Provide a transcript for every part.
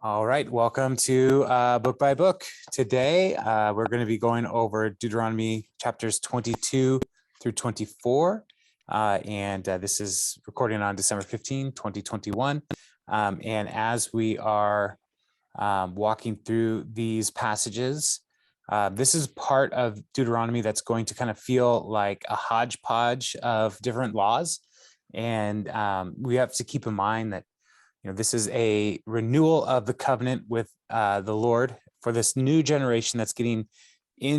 All right, welcome to Book by Book. Today, we're going to be going over Deuteronomy chapters 22 through 24. This is recording on December 15, 2021. And as we are walking through these passages, this is part of Deuteronomy that's going to kind of feel like a hodgepodge of different laws. And we have to keep in mind that this is a renewal of the covenant with the Lord for this new generation that's going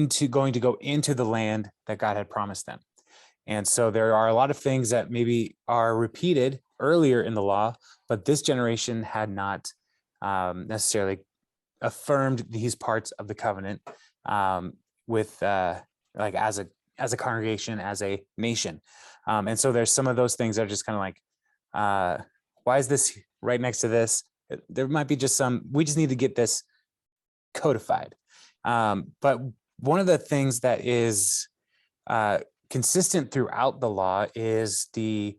to go into the land that God had promised them. And so there are a lot of things that maybe are repeated earlier in the law, but this generation had not necessarily affirmed these parts of the covenant with like as a congregation, as a nation. And so there's some of those things that are just kind of like, why is this right next to this? There might be just we just need to get this codified. But one of the things that is consistent throughout the law is the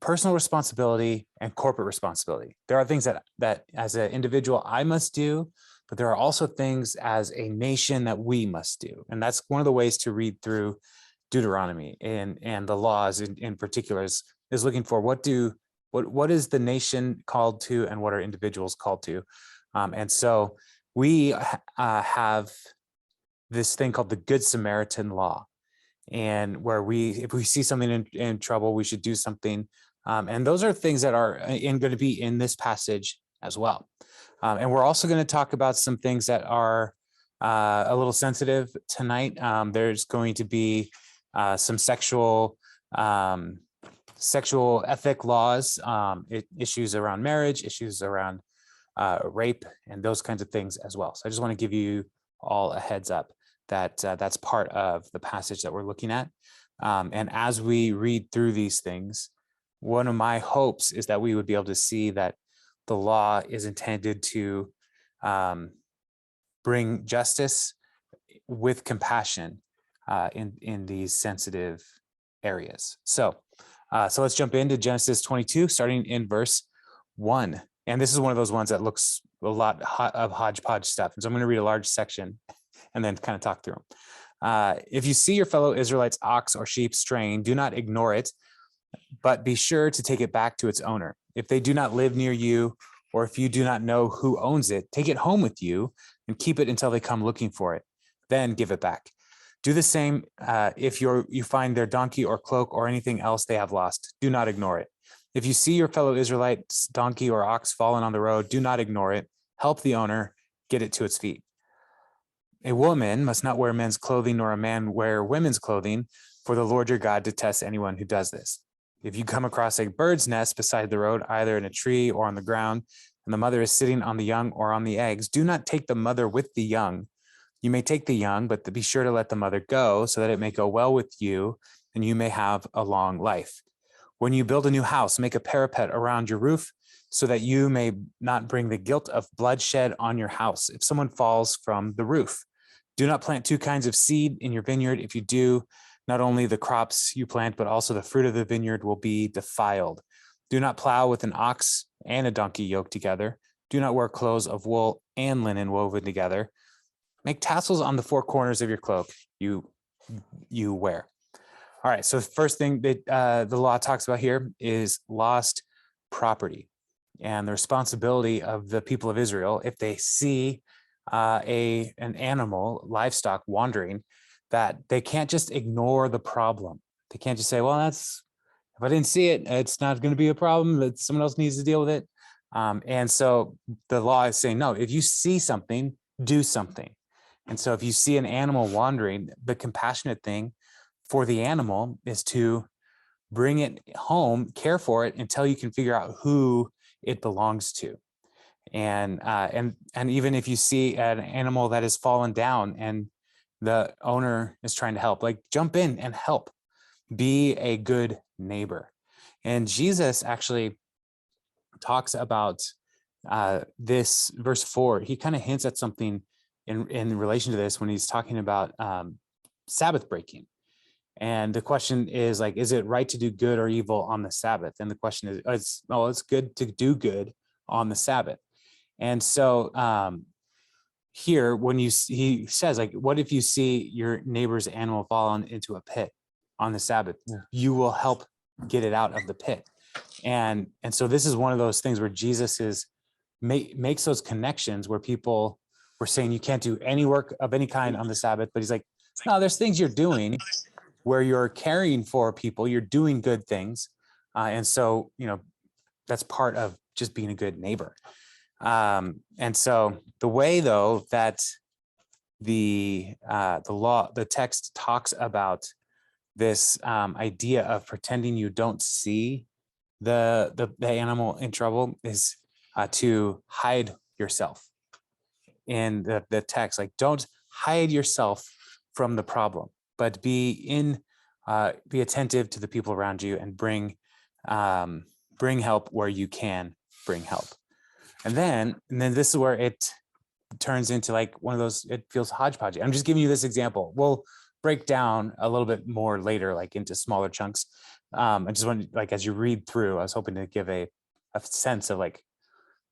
personal responsibility and corporate responsibility. There are things that as an individual I must do, but there are also things as a nation that we must do. And that's one of the ways to read through Deuteronomy and the laws in particular is looking for what is the nation called to and what are individuals called to. And so we have this thing called the Good Samaritan law, and where if we see something in trouble, we should do something. And those are things that are going to be in this passage as well. And we're also going to talk about some things that are a little sensitive tonight. There's going to be some sexual ethic laws, issues around marriage, issues around rape, and those kinds of things as well. So I just want to give you all a heads up that that's part of the passage that we're looking at. And as we read through these things, one of my hopes is that we would be able to see that the law is intended to bring justice with compassion in these sensitive areas. So let's jump into Genesis 22, starting in verse 1. And this is one of those ones that looks a lot of hodgepodge stuff. And so I'm going to read a large section and then kind of talk through them. If you see your fellow Israelites' ox or sheep straying, do not ignore it, but be sure to take it back to its owner. If they do not live near you, or if you do not know who owns it, take it home with you and keep it until they come looking for it. Then give it back. Do the same if you find their donkey or cloak or anything else they have lost. Do not ignore it. If you see your fellow Israelite's donkey or ox fallen on the road, do not ignore it. Help the owner get it to its feet. A woman must not wear men's clothing, nor a man wear women's clothing, for the Lord your God detests anyone who does this. If you come across a bird's nest beside the road, either in a tree or on the ground, and the mother is sitting on the young or on the eggs, do not take the mother with the young. You may take the young, but be sure to let the mother go so that it may go well with you and you may have a long life. When you build a new house, make a parapet around your roof so that you may not bring the guilt of bloodshed on your house if someone falls from the roof. Do not plant two kinds of seed in your vineyard. If you do, not only the crops you plant, but also the fruit of the vineyard will be defiled. Do not plow with an ox and a donkey yoked together. Do not wear clothes of wool and linen woven together. Make tassels on the four corners of your cloak you wear. All right, so the first thing that the law talks about here is lost property and the responsibility of the people of Israel if they see an animal, livestock wandering, that they can't just ignore the problem. They can't just say, well, if I didn't see it, it's not going to be a problem, that someone else needs to deal with it. And so the law is saying, no, if you see something, do something. And so if you see an animal wandering, the compassionate thing for the animal is to bring it home, care for it until you can figure out who it belongs to. And even if you see an animal that has fallen down and the owner is trying to help, like jump in and help, be a good neighbor. And Jesus actually talks about this verse 4. He kind of hints at something in relation to this when he's talking about Sabbath breaking. And the question is like, is it right to do good or evil on the Sabbath? And the question is, it's good to do good on the Sabbath. And so here, when he says, like, what if you see your neighbor's animal fall into a pit on the Sabbath? You will help get it out of the pit. And so this is one of those things where Jesus makes those connections where people were saying you can't do any work of any kind on the Sabbath, but he's like, no, there's things you're doing where you're caring for people, you're doing good things. And so, that's part of just being a good neighbor. And so the way, though, that the text talks about this idea of pretending you don't see the animal in trouble is to hide yourself. In the text, like, don't hide yourself from the problem, but be attentive to the people around you and bring help where you can bring help. And then this is where it turns into like one of those, it feels hodgepodge. I'm just giving you this example. We'll break down a little bit more later, like into smaller chunks. I just wanted, like, as you read through, I was hoping to give a sense of like,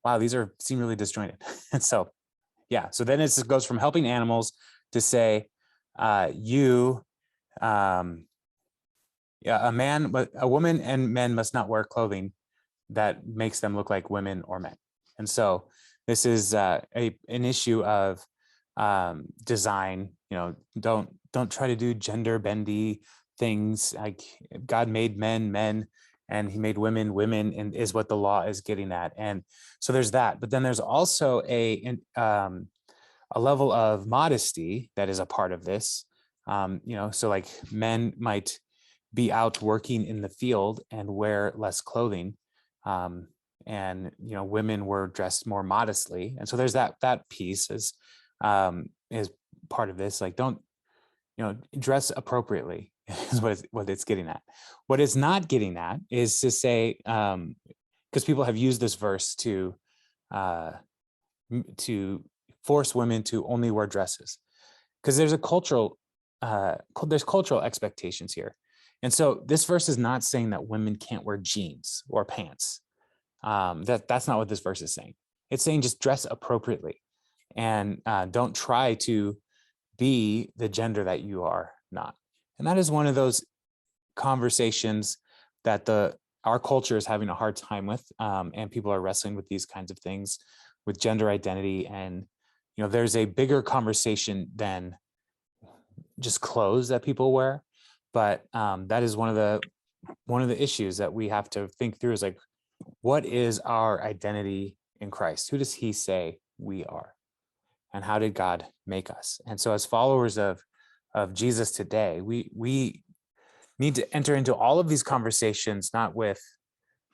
wow, these seem really disjointed. And so, yeah. So then it goes from helping animals to say, a woman and men must not wear clothing that makes them look like women or men. And so this is an issue of design. Don't try to do gender bendy things. Like, God made men, and he made women, and is what the law is getting at. And so there's that. But then there's also a level of modesty that is a part of this. So like men might be out working in the field and wear less clothing. And women were dressed more modestly. And so there's that piece is part of this. Like, don't, dress appropriately is what it's getting at. What it's not getting at is to say, because people have used this verse to force women to only wear dresses, because there's cultural expectations here. And so this verse is not saying that women can't wear jeans or pants. That's not what this verse is saying. It's saying just dress appropriately, and don't try to be the gender that you are not. And that is one of those conversations that our culture is having a hard time with, and people are wrestling with these kinds of things, with gender identity. And there's a bigger conversation than just clothes that people wear, but that is one of the issues that we have to think through, is like, what is our identity in Christ? Who does he say we are? And how did God make us? And so as followers of Jesus today, we need to enter into all of these conversations, not with,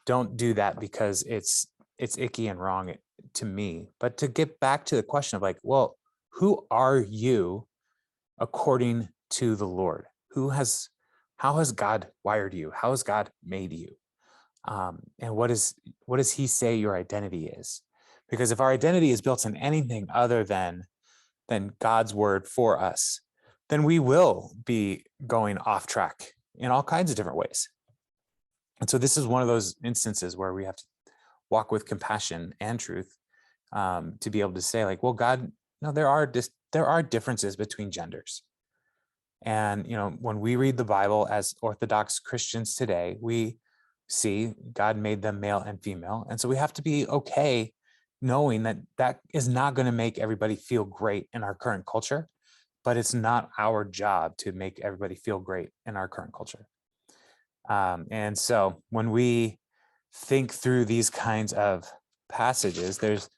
don't do that because it's icky and wrong to me, but to get back to the question of like, well, who are you according to the Lord? How has God wired you? How has God made you? And what does he say your identity is? Because if our identity is built on anything other than God's word for us, then we will be going off track in all kinds of different ways. And so this is one of those instances where we have to walk with compassion and truth, to be able to say like, well, God, there are differences between genders. And, when we read the Bible as Orthodox Christians today, we see God made them male and female. And so we have to be okay knowing that is not going to make everybody feel great in our current culture, but it's not our job to make everybody feel great in our current culture. And so when we think through these kinds of passages, there's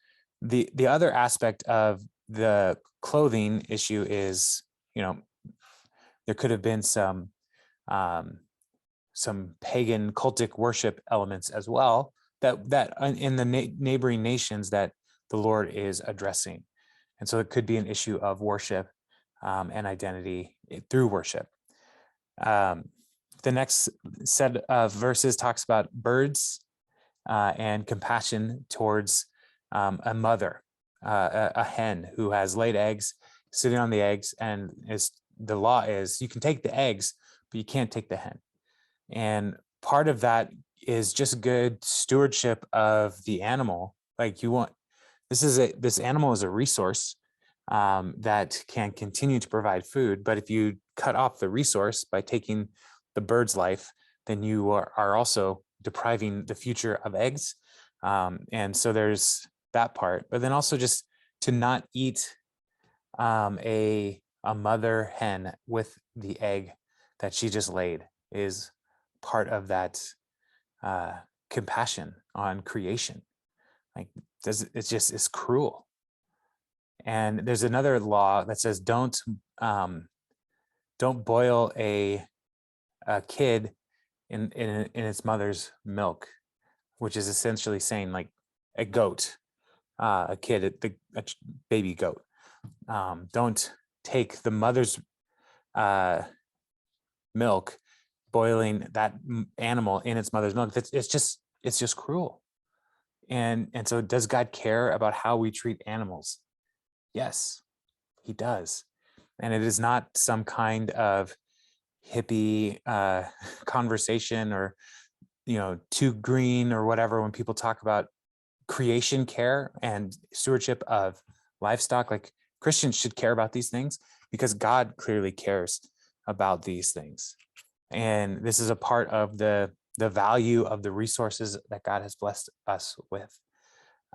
the other aspect of the clothing issue is, there could have been some pagan cultic worship elements as well that in the neighboring nations that the Lord is addressing. And so it could be an issue of worship and identity through worship. The next set of verses talks about birds and compassion towards a mother, a hen who has laid eggs, sitting on the eggs, and the law is you can take the eggs, but you can't take the hen. And part of that is just good stewardship of the animal. Like, this animal is a resource that can continue to provide food. But if you cut off the resource by taking the bird's life, then you are also depriving the future of eggs. And so there's that part. But then also just to not eat a mother hen with the egg that she just laid is part of that compassion on creation. Like, it's cruel. And there's another law that says don't boil a kid in its mother's milk, which is essentially saying like a goat, a kid, a baby goat. Don't take the mother's milk, boiling that animal in its mother's milk. It's just cruel. And so does God care about how we treat animals? Yes, he does. And it is not some kind of hippie conversation or, too green or whatever when people talk about creation care and stewardship of livestock. Like, Christians should care about these things because God clearly cares about these things. And this is a part of the value of the resources that God has blessed us with.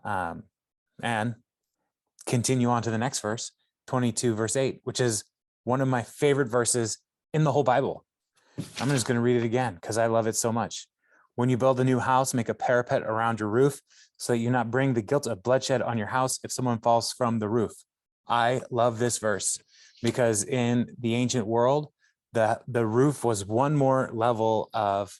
And continue on to the next verse, 22 verse 8, which is one of my favorite verses in the whole Bible. I'm just going to read it again because I love it so much. When you build a new house, make a parapet around your roof so that you not bring the guilt of bloodshed on your house if someone falls from the roof. I love this verse because in the ancient world, the roof was one more level of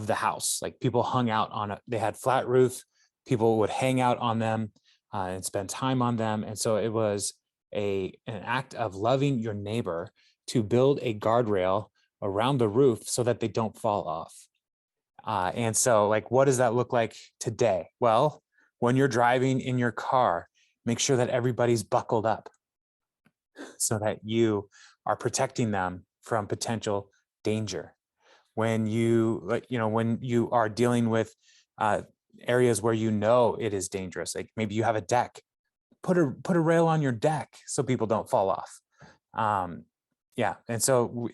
the house. Like, people hung out on it. They had flat roof. People would hang out on them and spend time on them. And so it was an act of loving your neighbor to build a guardrail around the roof so that they don't fall off. And so, like, what does that look like today? Well, when you're driving in your car, make sure that everybody's buckled up so that you are protecting them from potential danger. When when you are dealing with areas where it is dangerous, like maybe you have a deck, put a rail on your deck so people don't fall off. And so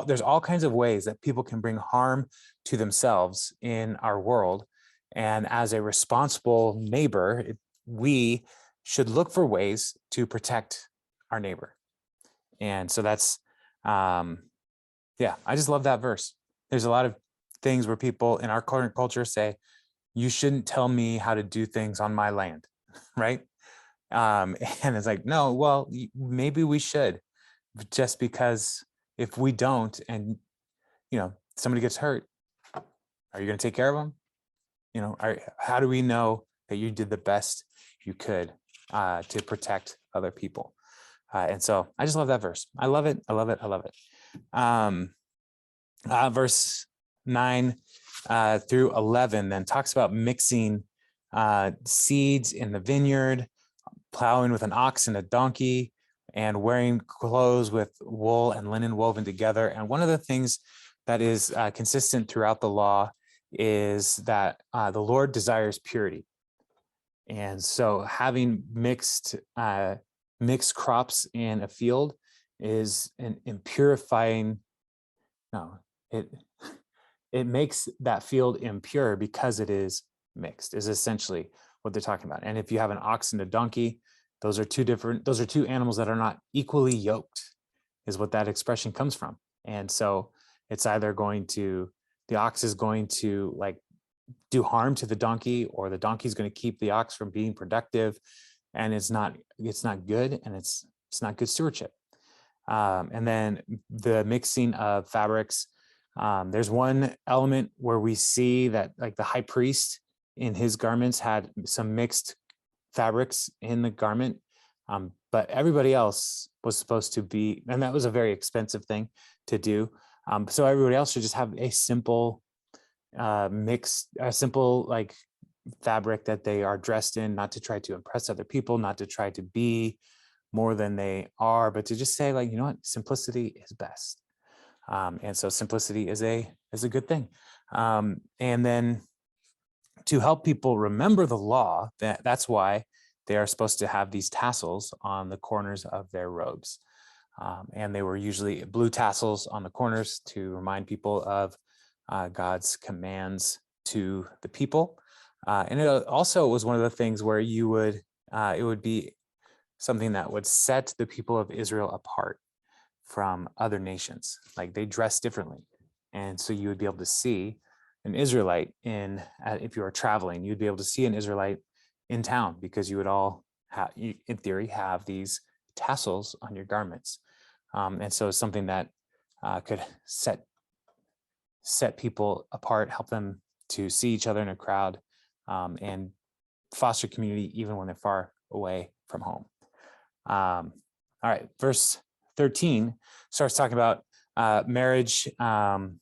there's all kinds of ways that people can bring harm to themselves in our world. And as a responsible neighbor, we should look for ways to protect our neighbor. And so that's, I just love that verse. There's a lot of things where people in our current culture say, you shouldn't tell me how to do things on my land, right? And it's like, no, well, maybe we should, just because if we don't, and, somebody gets hurt, are you going to take care of them? How do we know that you did the best you could to protect other people? And so I just love that verse. I love it. I love it. I love it. Verse 9 through 11 then talks about mixing seeds in the vineyard, plowing with an ox and a donkey, and wearing clothes with wool and linen woven together. And one of the things that is consistent throughout the law is that the Lord desires purity. And so having mixed crops in a field is an impurifying. No, it makes that field impure because it is mixed, is essentially what they're talking about. And if you have an ox and a donkey, those are two animals that are not equally yoked, is what that expression comes from. And so it's either the ox is going to like do harm to the donkey, or the donkey is going to keep the ox from being productive. And it's not good, and it's not good stewardship. And then the mixing of fabrics. There's one element where we see that, like, the high priest in his garments had some mixed fabrics in the garment, but everybody else was supposed to be, and that was a very expensive thing to do. So everybody else should just have a simple like fabric that they are dressed in, not to try to impress other people, not to try to be more than they are, but to just say, like, you know what, simplicity is best. And so simplicity is a good thing. And then to help people remember the law, that's why they are supposed to have these tassels on the corners of their robes. And they were usually blue tassels on the corners to remind people of God's commands to the people. And it also was one of the things where it would be something that would set the people of Israel apart from other nations. Like they dress differently. And so you would be able to see an Israelite if you were traveling, you'd be able to see an Israelite in town because you would all in theory, have these tassels on your garments. And so it's something that could set people apart, help them to see each other in a crowd, and foster community even when they're far away from home. All right, verse 13 starts talking about marriage and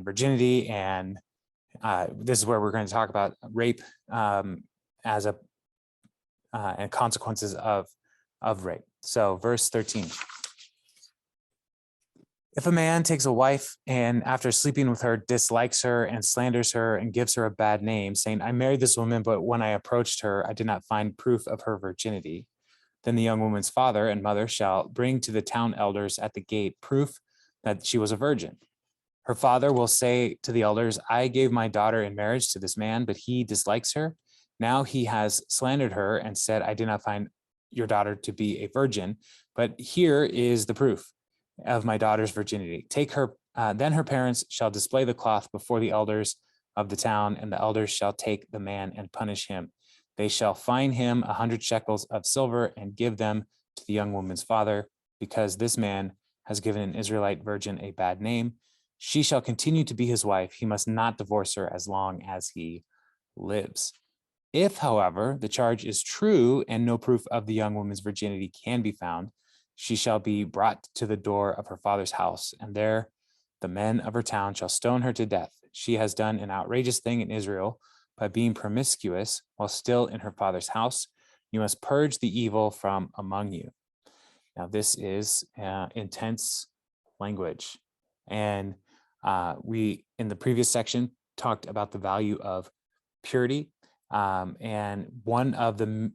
virginity, and this is where we're going to talk about rape as and consequences of rape. So verse 13. If a man takes a wife and after sleeping with her dislikes her and slanders her and gives her a bad name, saying, I married this woman, but when I approached her, I did not find proof of her virginity, then the young woman's father and mother shall bring to the town elders at the gate proof that she was a virgin. Her father will say to the elders, I gave my daughter in marriage to this man, but he dislikes her. Now he has slandered her and said, I did not find your daughter to be a virgin, but here is the proof of my daughter's virginity. Take her, then her parents shall display the cloth before the elders of the town, and the elders shall take the man and punish him. They shall fine him 100 shekels of silver and give them to the young woman's father, because this man has given an Israelite virgin a bad name. She shall continue to be his wife. He must not divorce her as long as he lives. If, however, the charge is true and no proof of the young woman's virginity can be found, she shall be brought to the door of her father's house, and there the men of her town shall stone her to death. She has done an outrageous thing in Israel by being promiscuous while still in her father's house. You must purge the evil from among you. Now, this is intense language. And we, in the previous section, talked about the value of purity. And one of the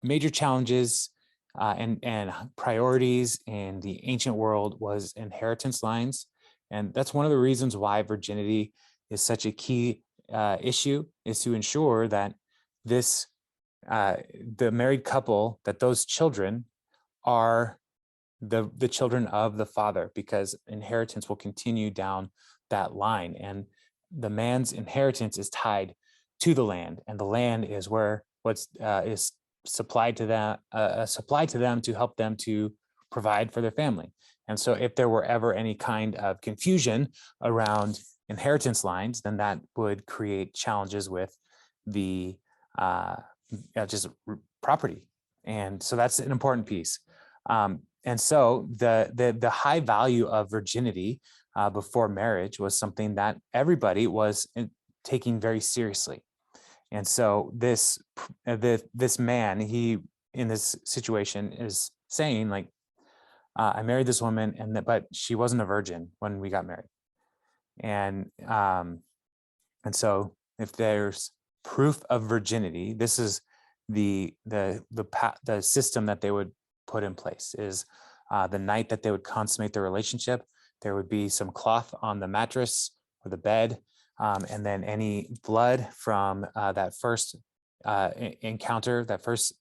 major challenges and priorities in the ancient world was inheritance lines. And that's one of the reasons why virginity is such a key issue, is to ensure that the married couple, that those children are the children of the father, because inheritance will continue down that line. And the man's inheritance is tied to the land, and the land is where is supplied to them to help them to provide for their family. And so if there were ever any kind of confusion around inheritance lines, then that would create challenges with the just property. And so that's an important piece. And so the high value of virginity before marriage was something that everybody was taking very seriously. And so this man, he in this situation is saying, like, I married this woman, but she wasn't a virgin when we got married. And so if there's proof of virginity, this is the system that they would put in place. Is the night that they would consummate their relationship, there would be some cloth on the mattress or the bed, and then any blood from that first encounter, that first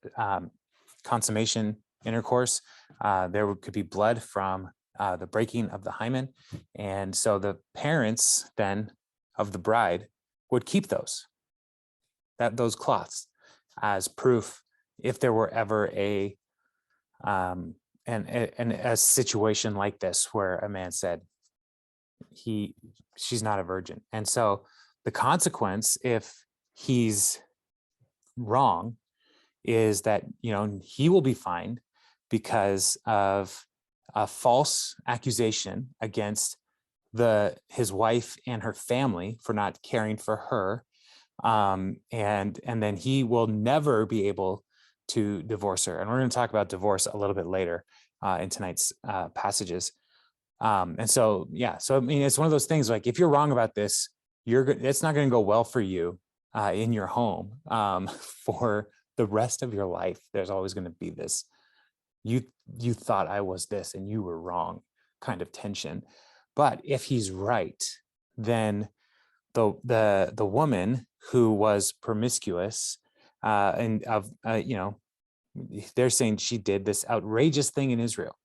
consummation intercourse, could be blood from the breaking of the hymen. And so the parents then of the bride would keep those cloths as proof if there were ever a situation like this where a man said she's not a virgin. And so the consequence, if he's wrong, is that he will be fined because of a false accusation against his wife and her family for not caring for her, and then he will never be able to divorce her. And we're going to talk about divorce a little bit later in tonight's passages. And so, yeah, so I mean, it's one of those things, like, if you're wrong about this, it's not going to go well for you in your home for the rest of your life. There's always going to be this, you thought I was this and you were wrong kind of tension. But if he's right, then the woman who was promiscuous and of they're saying she did this outrageous thing in Israel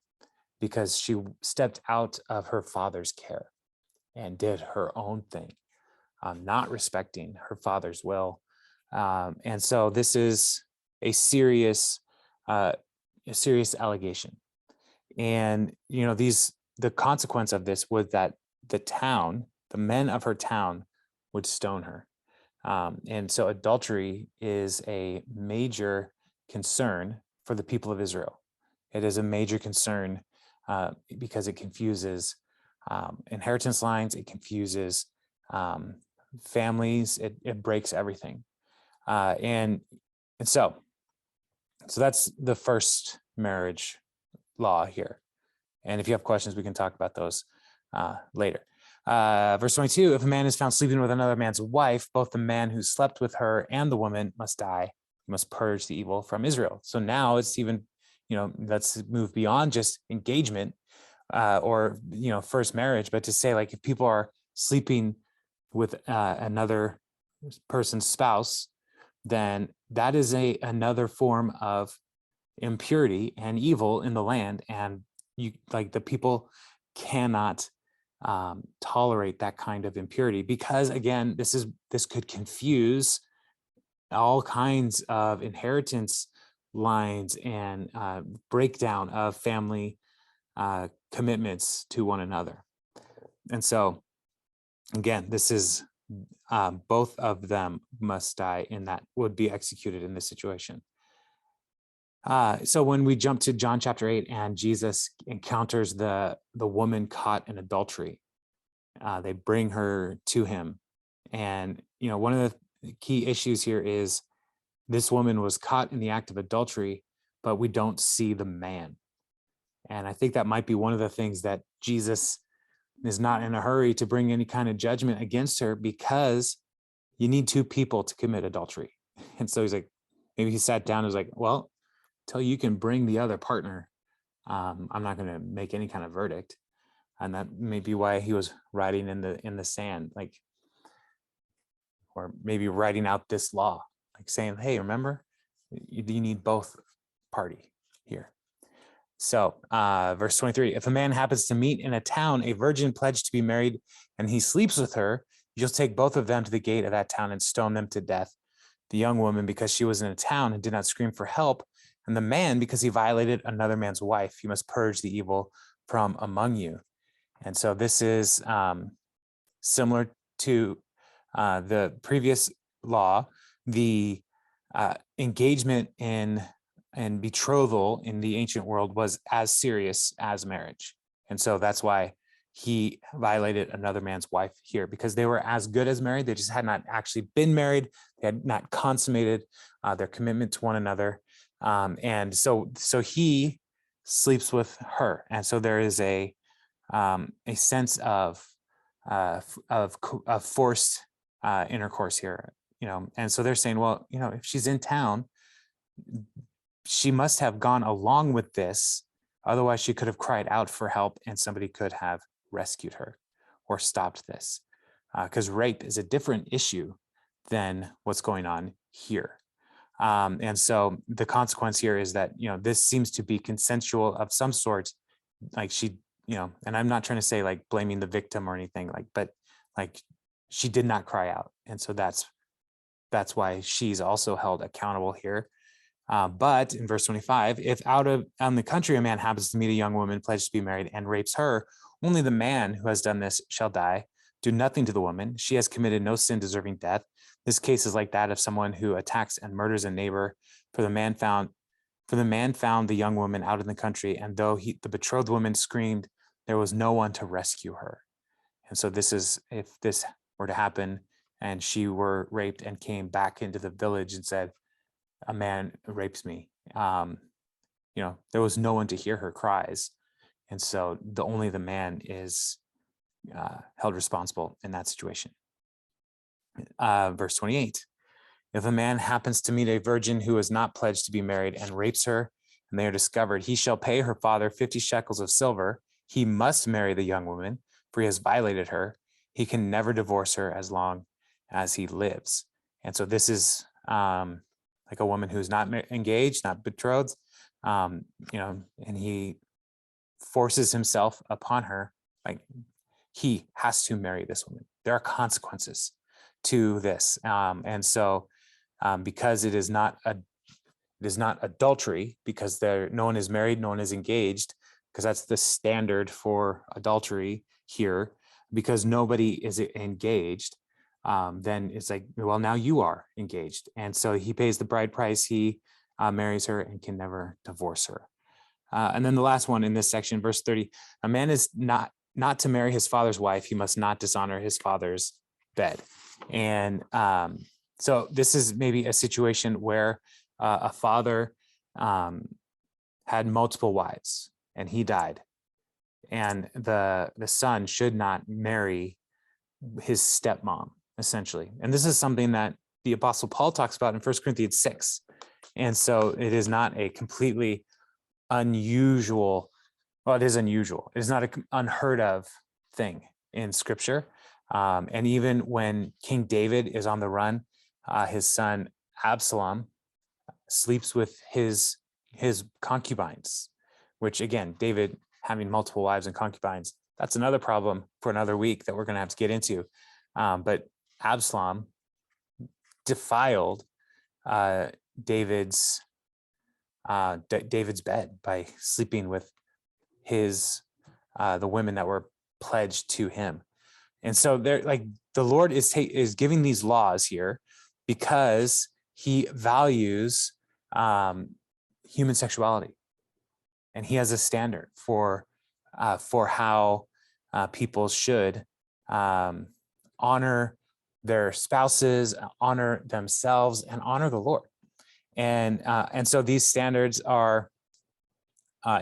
because she stepped out of her father's care and did her own thing, not respecting her father's will. And so this is a serious allegation. And, the consequence of this was that the men of her town would stone her. And so adultery is a major concern for the people of Israel. It is a major concern because it confuses inheritance lines, it confuses families, it breaks everything. And so that's the first marriage law here. And if you have questions, we can talk about those later. Verse 22, if a man is found sleeping with another man's wife, both the man who slept with her and the woman must die. He must purge the evil from Israel. So now it's even, let's move beyond just engagement or, first marriage, but to say, like, if people are sleeping with another person's spouse, then that is another form of impurity and evil in the land. And the people cannot tolerate that kind of impurity, because again, this could confuse all kinds of inheritance lines and breakdown of family commitments to one another. And so again, this is both of them must die, and that would be executed in this situation. So when we jump to John chapter 8 and Jesus encounters the woman caught in adultery, they bring her to him. And, one of the key issues here is this woman was caught in the act of adultery, but we don't see the man. And I think that might be one of the things that Jesus is not in a hurry to bring any kind of judgment against her, because you need two people to commit adultery. And so he's like, maybe he sat down and was like, well, till you can bring the other partner, I'm not going to make any kind of verdict. And that may be why he was writing in the sand, like, or maybe writing out this law, like saying, hey, remember, you need both party here. So verse 23, if a man happens to meet in a town a virgin pledged to be married and he sleeps with her, you'll take both of them to the gate of that town and stone them to death. The young woman, because she was in a town and did not scream for help, and the man, because he violated another man's wife. You must purge the evil from among you. And so this is similar to the previous law. The engagement and betrothal in the ancient world was as serious as marriage. And so that's why he violated another man's wife here, because they were as good as married. They just had not actually been married. They had not consummated their commitment to one another. And so he sleeps with her. And so there is a sense of forced intercourse here, and so they're saying, well, if she's in town, she must have gone along with this. Otherwise, she could have cried out for help and somebody could have rescued her or stopped this, because rape is a different issue than what's going on here. And so the consequence here is that, this seems to be consensual of some sort, like she, and I'm not trying to say like blaming the victim or anything, but she did not cry out. And so that's why she's also held accountable here. But in verse 25, if out in the country a man happens to meet a young woman pledged to be married and rapes her, only the man who has done this shall die. Do nothing to the woman. She has committed no sin deserving death. This case is like that of someone who attacks and murders a neighbor. For the man found the young woman out in the country, and though the betrothed woman screamed, there was no one to rescue her. And so this is, if this were to happen and she were raped and came back into the village and said, a man rapes me, there was no one to hear her cries. And so only the man is held responsible in that situation. Verse 28, If a man happens to meet a virgin who is not pledged to be married and rapes her, and they are discovered, he shall pay her father 50 shekels of silver. He must marry the young woman, for he has violated her. He can never divorce her as long as he lives. And so this is like a woman who's not engaged, not betrothed, and he forces himself upon her. Like, he has to marry this woman. There are consequences to this. And so because it is not adultery, because no one is married, no one is engaged, because that's the standard for adultery here, because nobody is engaged, then it's like, well, now you are engaged. And so he pays the bride price, he marries her and can never divorce her. And then the last one in this section, verse 30, a man is not to marry his father's wife, he must not dishonor his father's bed. And so this is maybe a situation where a father had multiple wives and he died. And the son should not marry his stepmom, essentially. And this is something that the Apostle Paul talks about in 1 Corinthians 6. And so it is not a completely unusual, well, it is unusual. It is not an unheard of thing in Scripture. And even when King David is on the run, his son Absalom sleeps with his concubines, which, again, David having multiple wives and concubines, that's another problem for another week that we're going to have to get into. But Absalom defiled David's bed by sleeping with the women that were pledged to him. And so they're like, the Lord is giving these laws here because he values human sexuality, and he has a standard for how people should honor their spouses, honor themselves, and honor the Lord. And so these standards are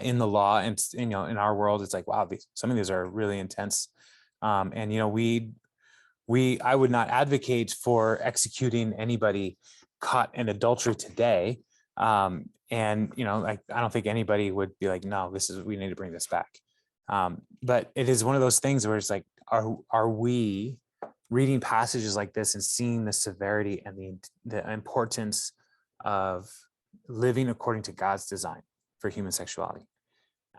in the law, and in our world, it's like, wow, some of these are really intense. And I would not advocate for executing anybody caught in adultery today. And I don't think anybody would be like, no, we need to bring this back. But it is one of those things where it's like, are we reading passages like this and seeing the severity and the importance of living according to God's design for human sexuality?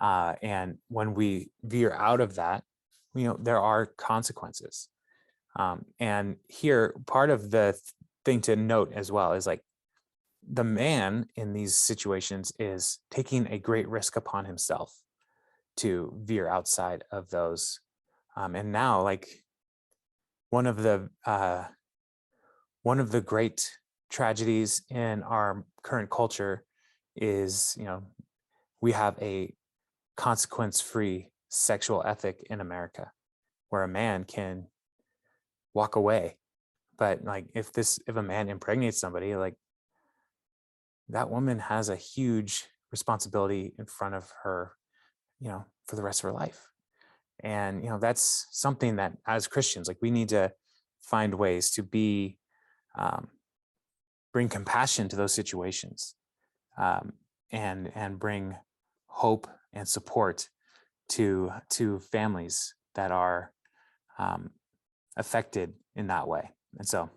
And when we veer out of that, there are consequences. And here, part of the thing to note as well is, like, the man in these situations is taking a great risk upon himself to veer outside of those. And now, like, one of the great tragedies in our current culture is, we have a consequence-free sexual ethic in America, where a man can walk away. But like, if a man impregnates somebody, like, that woman has a huge responsibility in front of her, for the rest of her life. And, that's something that as Christians, like, we need to find ways to bring compassion to those situations, and bring hope and support to families that are affected in that way. And so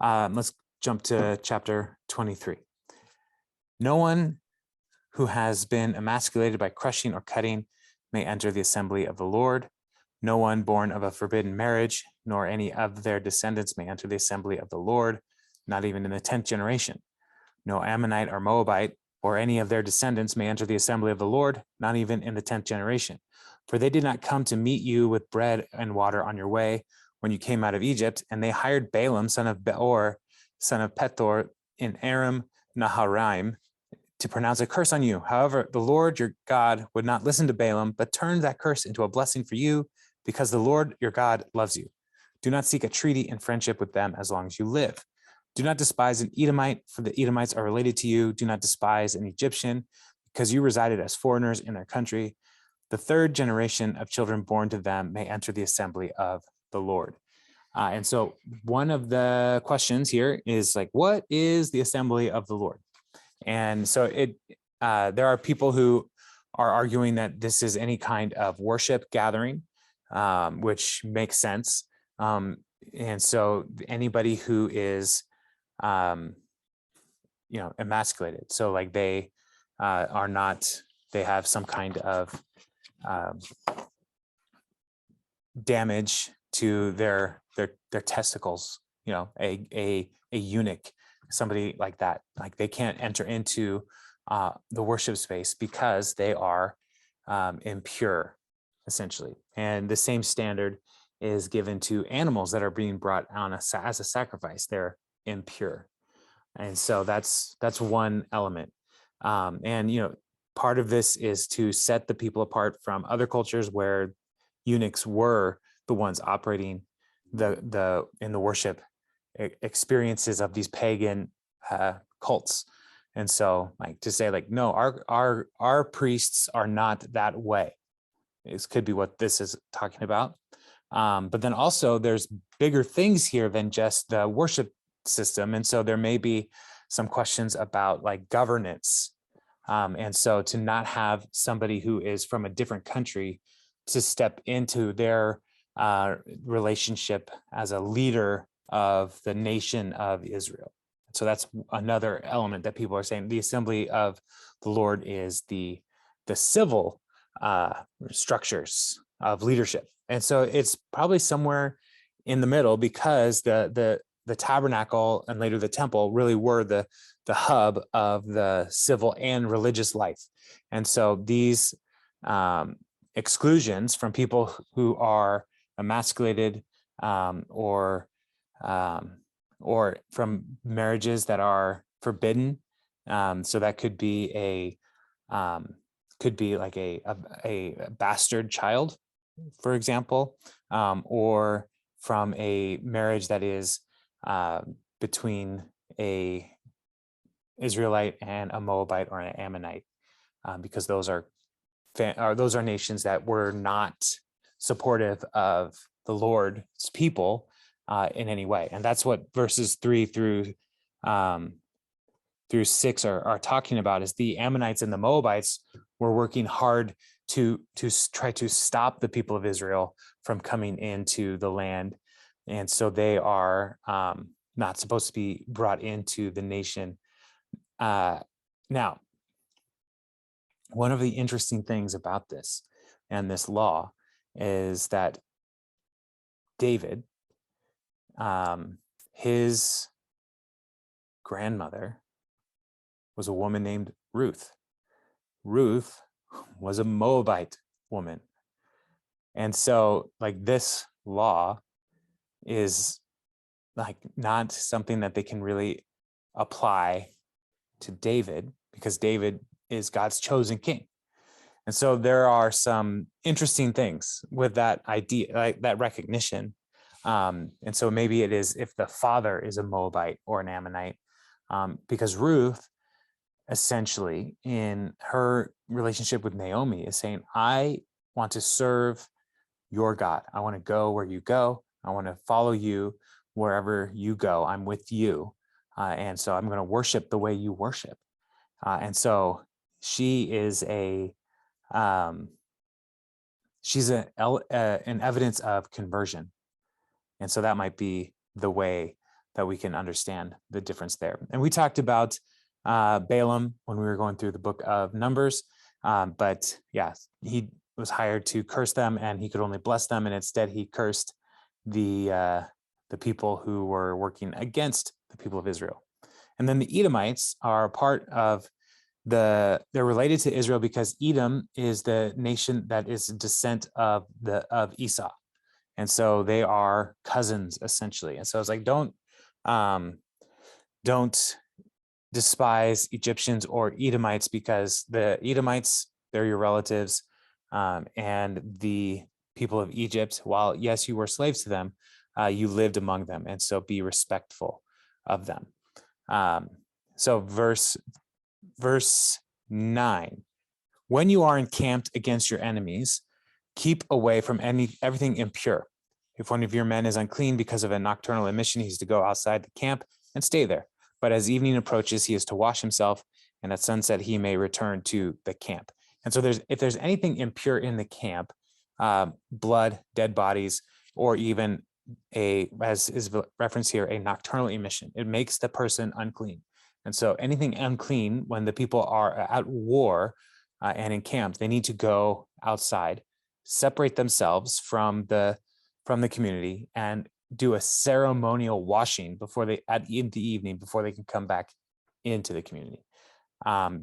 let's jump to chapter 23. No one who has been emasculated by crushing or cutting may enter the assembly of the Lord. No one born of a forbidden marriage, nor any of their descendants may enter the assembly of the Lord, not even in the 10th generation. No Ammonite or Moabite or any of their descendants may enter the assembly of the Lord, not even in the 10th generation. For they did not come to meet you with bread and water on your way when you came out of Egypt, and they hired Balaam, son of Beor, son of Pethor, in Aram Naharaim, to pronounce a curse on you. However, the Lord your God would not listen to Balaam, but turned that curse into a blessing for you, because the Lord your God loves you. Do not seek a treaty in friendship with them as long as you live. Do not despise an Edomite, for the Edomites are related to you. Do not despise an Egyptian, because you resided as foreigners in their country. The third generation of children born to them may enter the assembly of the Lord. And so one of the questions here is like, what is the assembly of the Lord? And so there are people who are arguing that this is any kind of worship gathering, which makes sense. And so anybody who is, emasculated, so like they are not, they have some kind of damage to their testicles, a eunuch, somebody like that, like they can't enter into the worship space because they are impure, essentially. And the same standard is given to animals that are being brought on as a sacrifice. They're impure. And so that's one element. And part of this is to set the people apart from other cultures where eunuchs were the ones operating in the worship experiences of these pagan cults. And so, like, to say like, no, our priests are not that way. This could be what this is talking about. But then also there's bigger things here than just the worship system. And so there may be some questions about like governance. And so to not have somebody who is from a different country to step into their relationship as a leader of the nation of Israel. So that's another element that people are saying. The assembly of the Lord is the civil structures of leadership. And so it's probably somewhere in the middle, because the tabernacle and later the temple really were the hub of the civil and religious life. And so these exclusions from people who are emasculated or from marriages that are forbidden. So that could be like a bastard child, for example, or from a marriage that is between a Israelite and a Moabite or an Ammonite, because those are nations that were not supportive of the Lord's people in any way. And that's what verses 3 through 6 are talking about, is the Ammonites and the Moabites were working hard to try to stop the people of Israel from coming into the land. And so they are not supposed to be brought into the nation. Now, one of the interesting things about this and this law is that David, his grandmother was a woman named Ruth. Ruth was a Moabite woman. And so like this law is like not something that they can really apply to David, because David is God's chosen king. And so there are some interesting things with that idea, like that recognition. And so maybe it is if the father is a Moabite or an Ammonite, because Ruth essentially in her relationship with Naomi is saying, I want to serve your God. I want to go where you go. I want to follow you wherever you go. I'm with you. And so I'm going to worship the way you worship. And so she is she's an evidence of conversion. And so that might be the way that we can understand the difference there. And we talked about Balaam when we were going through the book of Numbers. But yeah, he was hired to curse them and he could only bless them. And instead he cursed the people who were working against the people of Israel. And then the Edomites are part of they're related to Israel because Edom is the nation that is a descent of Esau. And so they are cousins essentially. And so it's like, don't despise Egyptians or Edomites, because the Edomites, they're your relatives, and the people of Egypt, while yes, you were slaves to them, you lived among them. And so be respectful of them. So verse 9, when you are encamped against your enemies, keep away from everything impure. If one of your men is unclean because of a nocturnal emission, he's to go outside the camp and stay there. But as evening approaches, he is to wash himself, and at sunset he may return to the camp. And so if there's anything impure in the camp, blood, dead bodies, or even as is referenced here, a nocturnal emission, it makes the person unclean. And so anything unclean, when the people are at war and encamped, they need to go outside, separate themselves from the community, and do a ceremonial washing in the evening before they can come back into the community.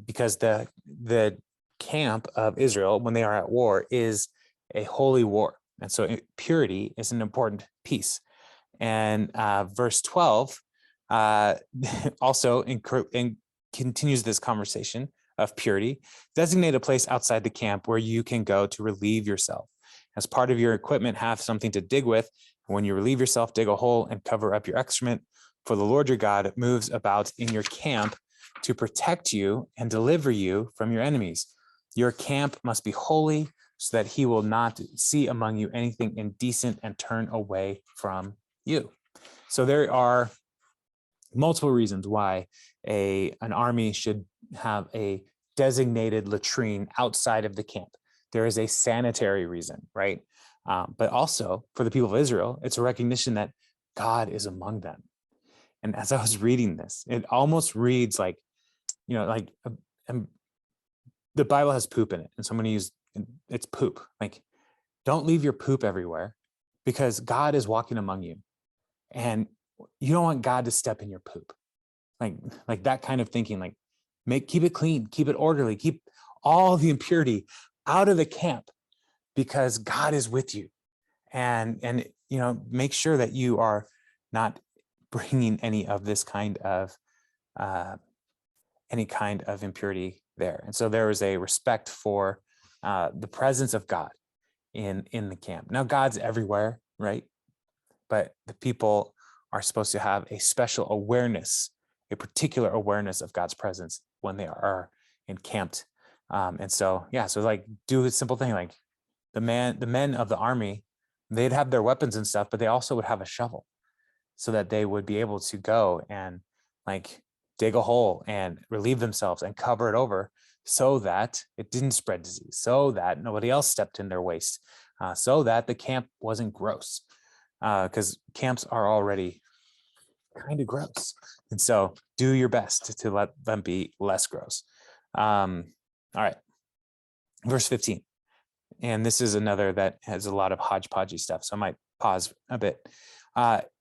Because the camp of Israel, when they are at war, is a holy war. And so purity is an important piece. And verse 12 also continues this conversation of purity. Designate a place outside the camp where you can go to relieve yourself. As part of your equipment, have something to dig with. When you relieve yourself, dig a hole and cover up your excrement. For the Lord your God moves about in your camp to protect you and deliver you from your enemies. Your camp must be holy, so that he will not see among you anything indecent and turn away from you. So there are multiple reasons why an army should have a designated latrine outside of the camp. There is a sanitary reason, right? But also for the people of Israel, it's a recognition that God is among them. And as I was reading this, it almost reads like, the Bible has poop in it. And so I'm going to use it's poop. Like, don't leave your poop everywhere, because God is walking among you and you don't want God to step in your poop. Like that kind of thinking, like keep it clean, keep it orderly, keep all the impurity out of the camp, because God is with you. And make sure that you are not bringing any of this kind of impurity there. And so there is a respect for the presence of God in the camp. Now, God's everywhere, right? But the people are supposed to have a special awareness, a particular awareness of God's presence when they are encamped. And so like do a simple thing, like the men of the army, they'd have their weapons and stuff, but they also would have a shovel so that they would be able to go and like dig a hole and relieve themselves and cover it over, so that it didn't spread disease, so that nobody else stepped in their waste, so that the camp wasn't gross, because camps are already kind of gross. And so do your best to let them be less gross. All right, verse 15. And this is another that has a lot of hodgepodgey stuff, so I might pause a bit.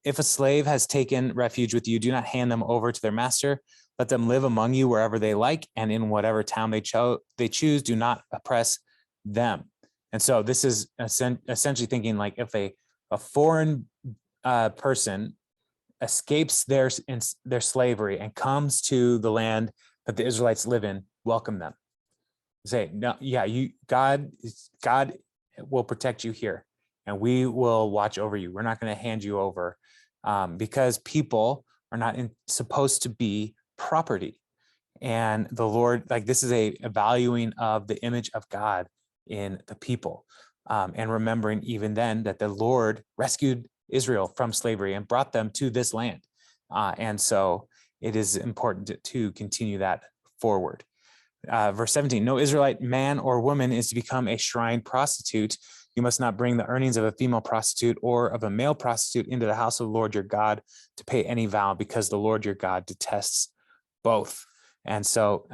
If a slave has taken refuge with you, do not hand them over to their master. Let them live among you wherever they like, and in whatever town they choose. Do not oppress them. And so this is essentially thinking like if a foreign person escapes their slavery and comes to the land that the Israelites live in, welcome them. Say, no, yeah, God will protect you here, and we will watch over you. We're not going to hand you over, because people are not supposed to be property. And the Lord, like, this is a valuing of the image of God in the people, and remembering even then that the Lord rescued Israel from slavery and brought them to this land. And so it is important to continue that forward. Verse 17, no Israelite man or woman is to become a shrine prostitute. You must not bring the earnings of a female prostitute or of a male prostitute into the house of the Lord your God to pay any vow, because the Lord your God detests both. And so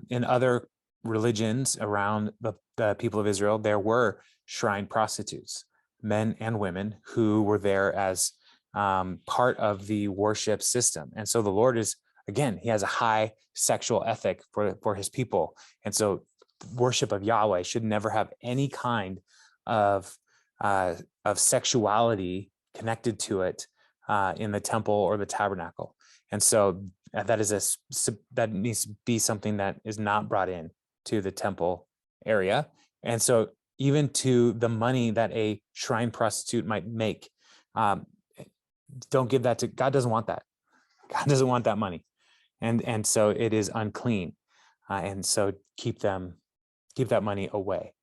in other religions around the people of Israel, there were shrine prostitutes, men and women, who were there as part of the worship system. And so the Lord is, again, he has a high sexual ethic for his people. And so worship of Yahweh should never have any kind of sexuality connected to it in the temple or the tabernacle. And so that needs to be something that is not brought in to the temple area. And so even to the money that a shrine prostitute might make, don't give that to God. Doesn't want that. God doesn't want that money. And so it is unclean. And so keep that money away.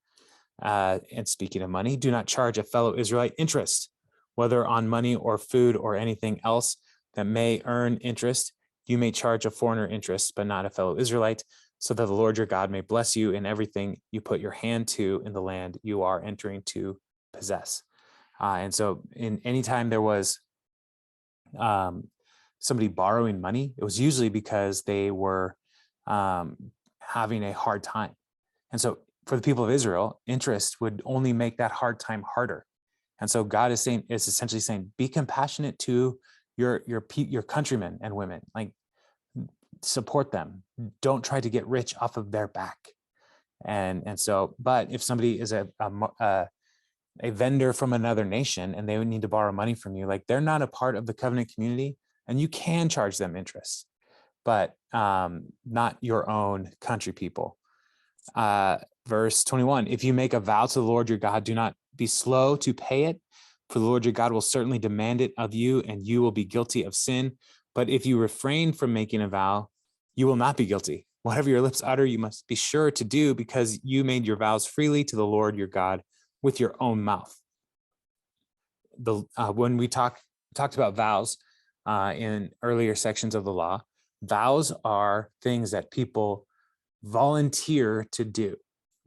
And speaking of money, do not charge a fellow Israelite interest whether on money or food or anything else that may earn interest. You may charge a foreigner interest, but not a fellow Israelite, so that the Lord your God may bless you in everything you put your hand to in the land you are entering to possess. And so in any time there was somebody borrowing money, it was usually because they were having a hard time. And so for the people of Israel, interest would only make that hard time harder. And so God is essentially saying, be compassionate to your countrymen and women, like support them. Don't try to get rich off of their back. And so, but if somebody is a vendor from another nation and they would need to borrow money from you, like they're not a part of the covenant community, and you can charge them interest, but not your own country people. Verse 21, if you make a vow to the Lord your God, do not be slow to pay it, for the Lord your God will certainly demand it of you, and you will be guilty of sin. But if you refrain from making a vow, you will not be guilty. Whatever your lips utter, you must be sure to do, because you made your vows freely to the Lord your God with your own mouth. When we talked about vows in earlier sections of the law, vows are things that people volunteer to do.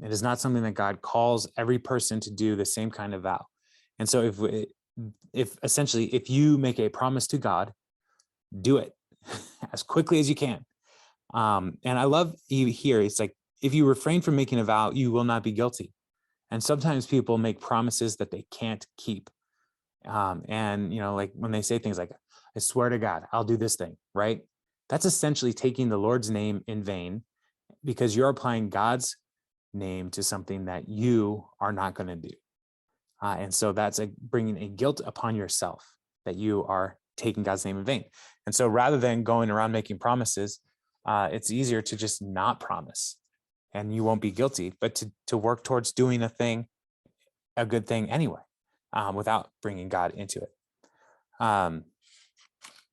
It is not something that God calls every person to do the same kind of vow. And so if you make a promise to God, do it as quickly as you can. And I love here, it's like, if you refrain from making a vow, you will not be guilty. And sometimes people make promises that they can't keep. And, like when they say things like, I swear to God, I'll do this thing, right? That's essentially taking the Lord's name in vain, because you're applying God's name to something that you are not going to do. And so that's bringing a guilt upon yourself that you are taking God's name in vain. And so rather than going around making promises, it's easier to just not promise, and you won't be guilty, but to work towards doing a good thing anyway, without bringing God into it.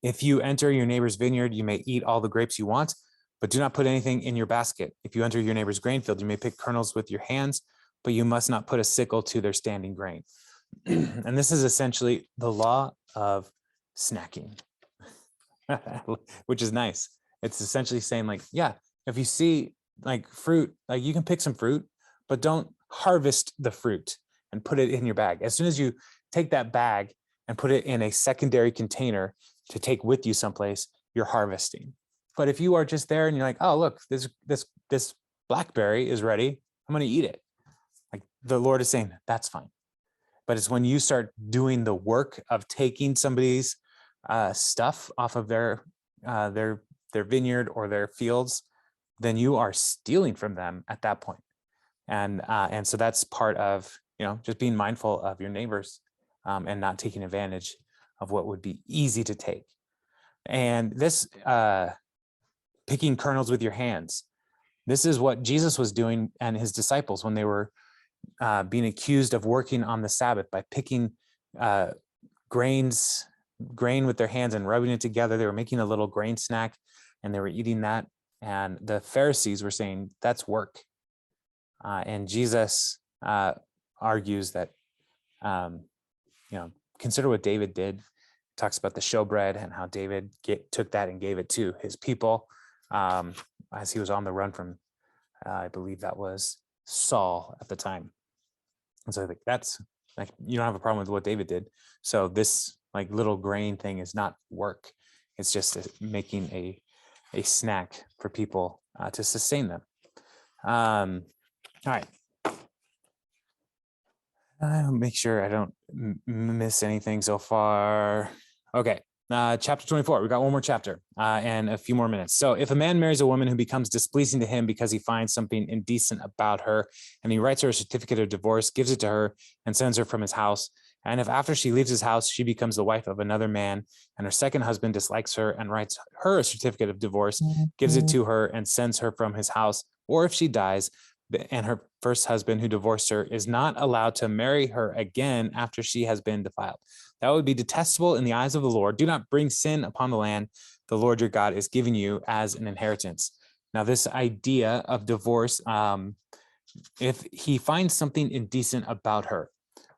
If you enter your neighbor's vineyard, you may eat all the grapes you want, but do not put anything in your basket. If you enter your neighbor's grain field, you may pick kernels with your hands, but you must not put a sickle to their standing grain. And this is essentially the law of snacking, which is nice. It's essentially saying, like, yeah, if you see like fruit, like you can pick some fruit, but don't harvest the fruit and put it in your bag. As soon as you take that bag and put it in a secondary container to take with you someplace, you're harvesting. But if you are just there and you're like, oh, look, this blackberry is ready, I'm going to eat it. Like, the Lord is saying, that's fine. But it's when you start doing the work of taking somebody's stuff off of their vineyard or their fields, then you are stealing from them at that point. And so that's part of, just being mindful of your neighbors, and not taking advantage of what would be easy to take. And this picking kernels with your hands, this is what Jesus was doing and his disciples when they were being accused of working on the Sabbath by picking grain with their hands and rubbing it together. They were making a little grain snack and they were eating that. And the Pharisees were saying, that's work. And Jesus argues that, consider what David did. Talks about the showbread and how David took that and gave it to his people as he was on the run from, I believe that was Saul at the time. And so I think that's like, you don't have a problem with what David did. So this like little grain thing is not work. It's just making a snack for people to sustain them. All right. I'll make sure I don't miss anything so far. Okay. Chapter 24. We got one more chapter and a few more minutes. So if a man marries a woman who becomes displeasing to him because he finds something indecent about her, and he writes her a certificate of divorce, gives it to her, and sends her from his house, and if after she leaves his house, she becomes the wife of another man, and her second husband dislikes her and writes her a certificate of divorce, gives it to her, and sends her from his house, or if she dies, and her first husband who divorced her is not allowed to marry her again after she has been defiled, that would be detestable in the eyes of the Lord. Do not bring sin upon the land the Lord your God is giving you as an inheritance. Now, this idea of divorce, if he finds something indecent about her,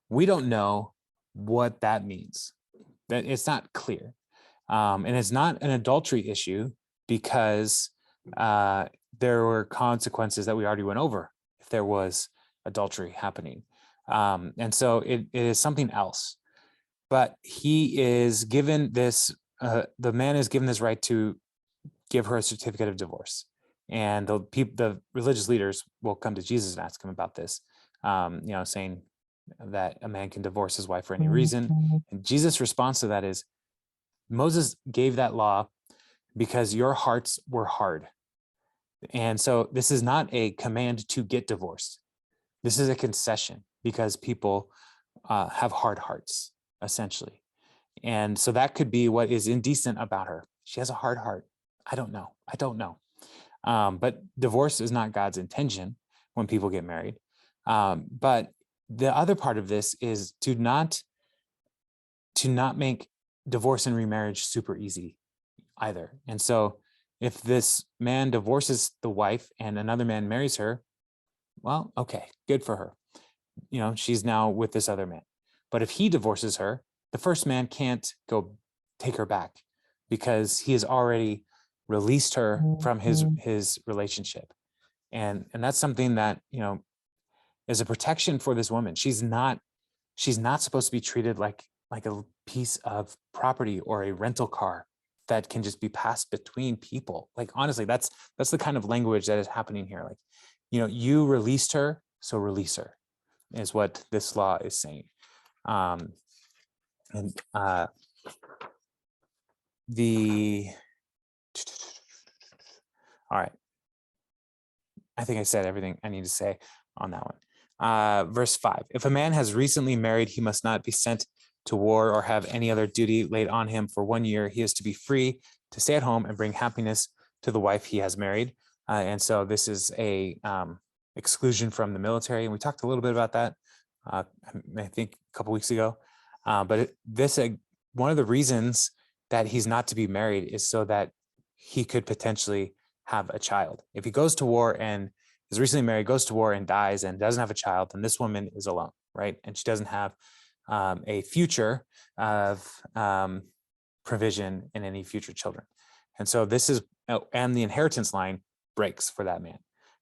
we don't know what that means. That it's not clear. And it's not an adultery issue because there were consequences that we already went over if there was adultery happening. And so it is something else. But he is given this, the man is given this right to give her a certificate of divorce. And the religious leaders will come to Jesus and ask him about this, saying that a man can divorce his wife for any reason. And Jesus' response to that is, Moses gave that law because your hearts were hard. And so this is not a command to get divorced. This is a concession because people have hard hearts, essentially. And so that could be what is indecent about her. She has a hard heart. I don't know. But divorce is not God's intention when people get married. But the other part of this is to not make divorce and remarriage super easy either. And so if this man divorces the wife and another man marries her, well, okay, good for her. She's now with this other man. But if he divorces her, the first man can't go take her back because he has already released her from his relationship. And that's something that, is a protection for this woman. She's not supposed to be treated like a piece of property or a rental car that can just be passed between people. Like, honestly, that's the kind of language that is happening here. Like, you released her, so release her, is what this law is saying. All right. I think I said everything I need to say on that one. Verse 5, if a man has recently married, he must not be sent to war or have any other duty laid on him for 1 year. He is to be free to stay at home and bring happiness to the wife he has married. And so this is a exclusion from the military. And we talked a little bit about that, I think a couple weeks ago. But one of the reasons that he's not to be married is so that he could potentially have a child. If he goes to war and is recently married, goes to war and dies and doesn't have a child, then this woman is alone, right? And she doesn't have a future of provision in any future children. And so this is, and the inheritance line breaks for that man.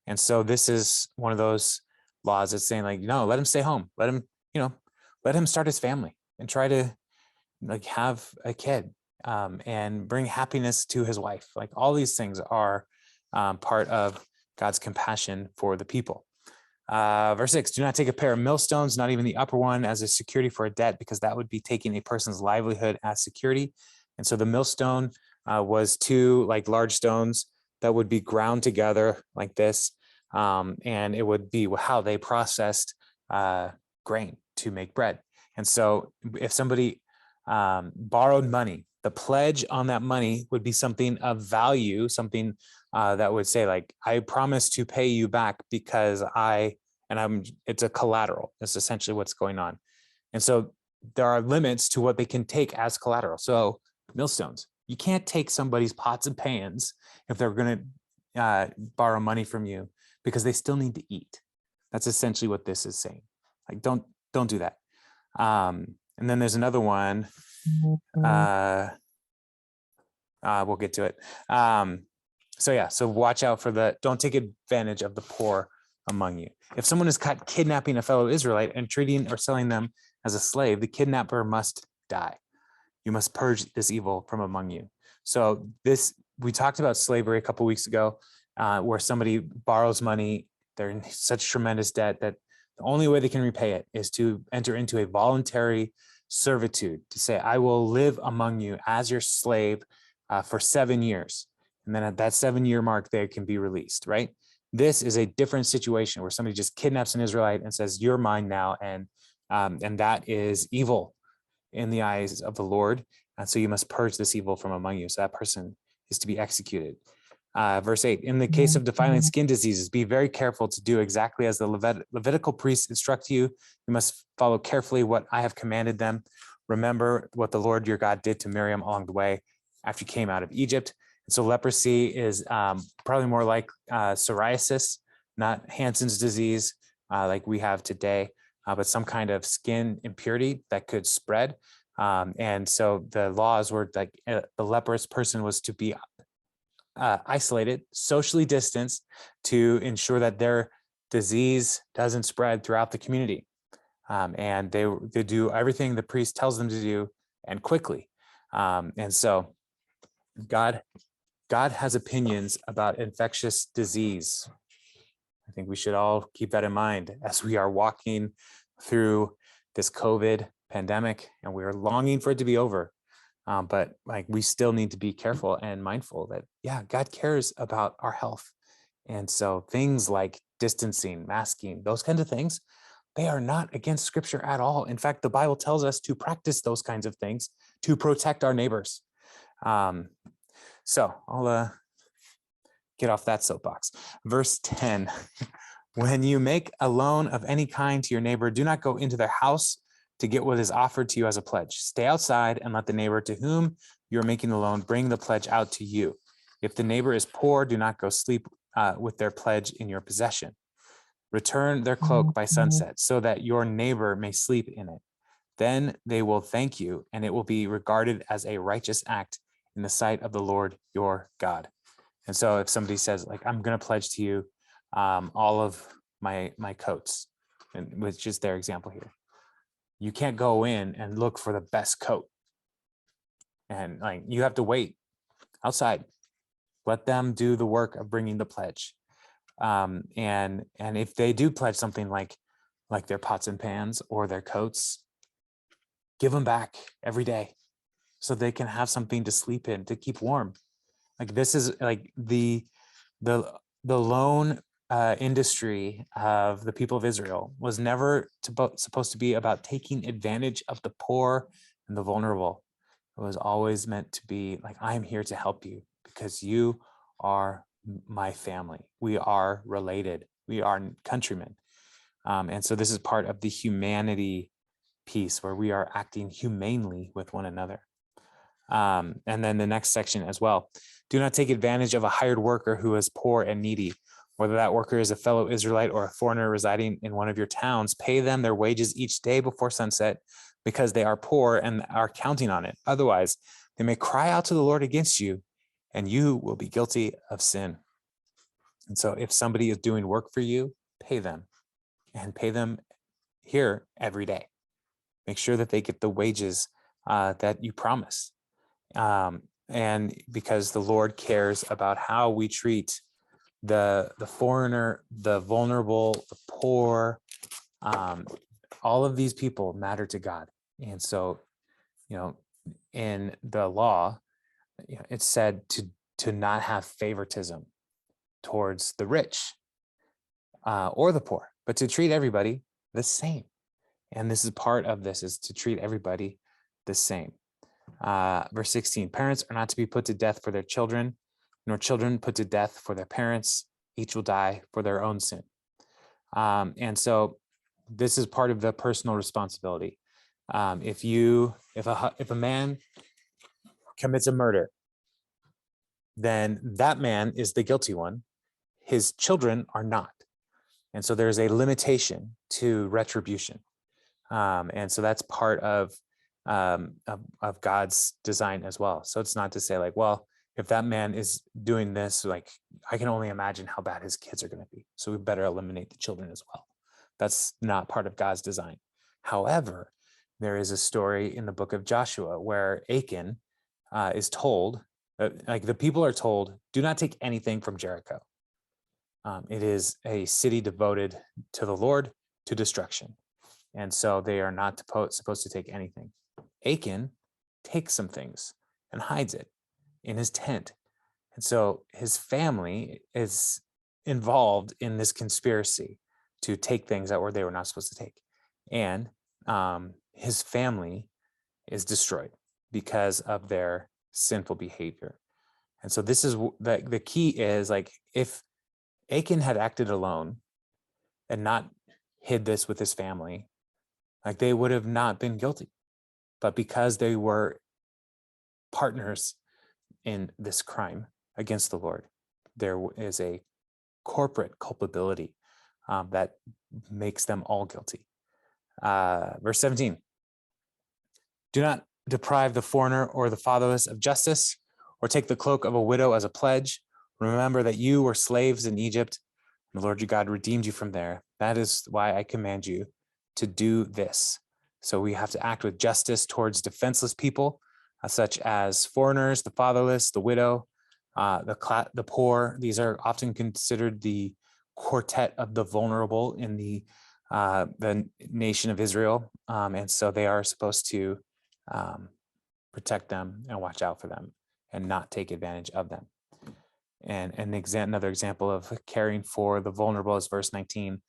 And so this is one of those laws that's saying, like, no, let him stay home. Let him start his family and try to have a kid and bring happiness to his wife. Like, all these things are part of God's compassion for the people. Verse 6, do not take a pair of millstones, not even the upper one, as a security for a debt, because that would be taking a person's livelihood as security. And so the millstone was two large stones that would be ground together like this. And it would be how they processed grain to make bread. And so if somebody borrowed money, the pledge on that money would be something of value, something that would say, like, I promise to pay you back because it's a collateral. That's essentially what's going on. And so there are limits to what they can take as collateral. So millstones, you can't take somebody's pots and pans if they're going to borrow money from you, because they still need to eat. That's essentially what this is saying. Like, don't do that. And then there's another one. We'll get to it. So watch out for don't take advantage of the poor among you. If someone is caught kidnapping a fellow Israelite and treating or selling them as a slave, the kidnapper must die. You must purge this evil from among you. So we talked about slavery a couple weeks ago, where somebody borrows money. They're in such tremendous debt that the only way they can repay it is to enter into a voluntary servitude, to say, I will live among you as your slave for 7 years. And then at that 7-year mark, they can be released, right? This is a different situation where somebody just kidnaps an Israelite and says, you're mine now. And that is evil in the eyes of the Lord. And so you must purge this evil from among you. So that person is to be executed. Verse 8, in the case of defiling skin diseases, be very careful to do exactly as the Levitical priests instruct you. You must follow carefully what I have commanded them. Remember what the Lord your God did to Miriam along the way after you came out of Egypt. And so leprosy is probably more like psoriasis, not Hansen's disease like we have today. but some kind of skin impurity that could spread. And so the laws were like the leprous person was to be isolated, socially distanced, to ensure that their disease doesn't spread throughout the community. And they do everything the priest tells them to do, and quickly. And so God has opinions about infectious disease. I think we should all keep that in mind as we are walking through this COVID pandemic, and we are longing for it to be over. But like, we still need to be careful and mindful that, yeah, God cares about our health. And so things like distancing, masking, those kinds of things, they are not against scripture at all. In fact, the Bible tells us to practice those kinds of things to protect our neighbors. So I'll get off that soapbox. Verse 10, when you make a loan of any kind to your neighbor, do not go into their house to get what is offered to you as a pledge. Stay outside and let the neighbor to whom you're making the loan bring the pledge out to you. If the neighbor is poor, do not go sleep with their pledge in your possession. Return their cloak by sunset so that your neighbor may sleep in it. Then they will thank you, and it will be regarded as a righteous act in the sight of the Lord your God. And so if somebody says, like, I'm going to pledge to you all of my coats, and which is their example here, you can't go in and look for the best coat. And like, you have to wait outside. Let them do the work of bringing the pledge. And if they do pledge something like their pots and pans or their coats, give them back every day so they can have something to sleep in, to keep warm. Like, this is like the loan industry of the people of Israel was never supposed to be about taking advantage of the poor and the vulnerable. It was always meant to be like, I'm here to help you because you are my family. We are related. We are countrymen. And so this is part of the humanity piece where we are acting humanely with one another. And then the next section as well. Do not take advantage of a hired worker who is poor and needy. Whether that worker is a fellow Israelite or a foreigner residing in one of your towns, pay them their wages each day before sunset because they are poor and are counting on it. Otherwise, they may cry out to the Lord against you, and you will be guilty of sin. And so if somebody is doing work for you, pay them, and pay them here every day. Make sure that they get the wages that you promise. And because the Lord cares about how we treat the foreigner, the vulnerable, the poor, all of these people matter to God. And so, in the law, it's said to not have favoritism towards the rich or the poor, but to treat everybody the same. And this is part of this, is to treat everybody the same. Verse 16, parents are not to be put to death for their children, nor children put to death for their parents. Each will die for their own sin. And so this is part of the personal responsibility. If a man commits a murder, then that man is the guilty one. His children are not. And so there's a limitation to retribution. And so that's part of God's design as well. So it's not to say like, well, if that man is doing this, like, I can only imagine how bad his kids are going to be. So we better eliminate the children as well. That's not part of God's design. However, there is a story in the book of Joshua where Achan is told, like, the people are told, do not take anything from Jericho. It is a city devoted to the Lord, to destruction. And so they are not supposed to take anything. Achan takes some things and hides it in his tent. And so his family is involved in this conspiracy to take things that they were not supposed to take. And his family is destroyed because of their sinful behavior. And so this is the key is, like, if Achan had acted alone and not hid this with his family, like, they would have not been guilty. But because they were partners in this crime against the Lord, there is a corporate culpability that makes them all guilty. Verse 17. Do not deprive the foreigner or the fatherless of justice, or take the cloak of a widow as a pledge. Remember that you were slaves in Egypt, and the Lord your God redeemed you from there. That is why I command you to do this. So we have to act with justice towards defenseless people, such as foreigners, the fatherless, the widow, the poor. These are often considered the quartet of the vulnerable in the nation of Israel, and so they are supposed to protect them and watch out for them and not take advantage of them. And another example of caring for the vulnerable is verse 19.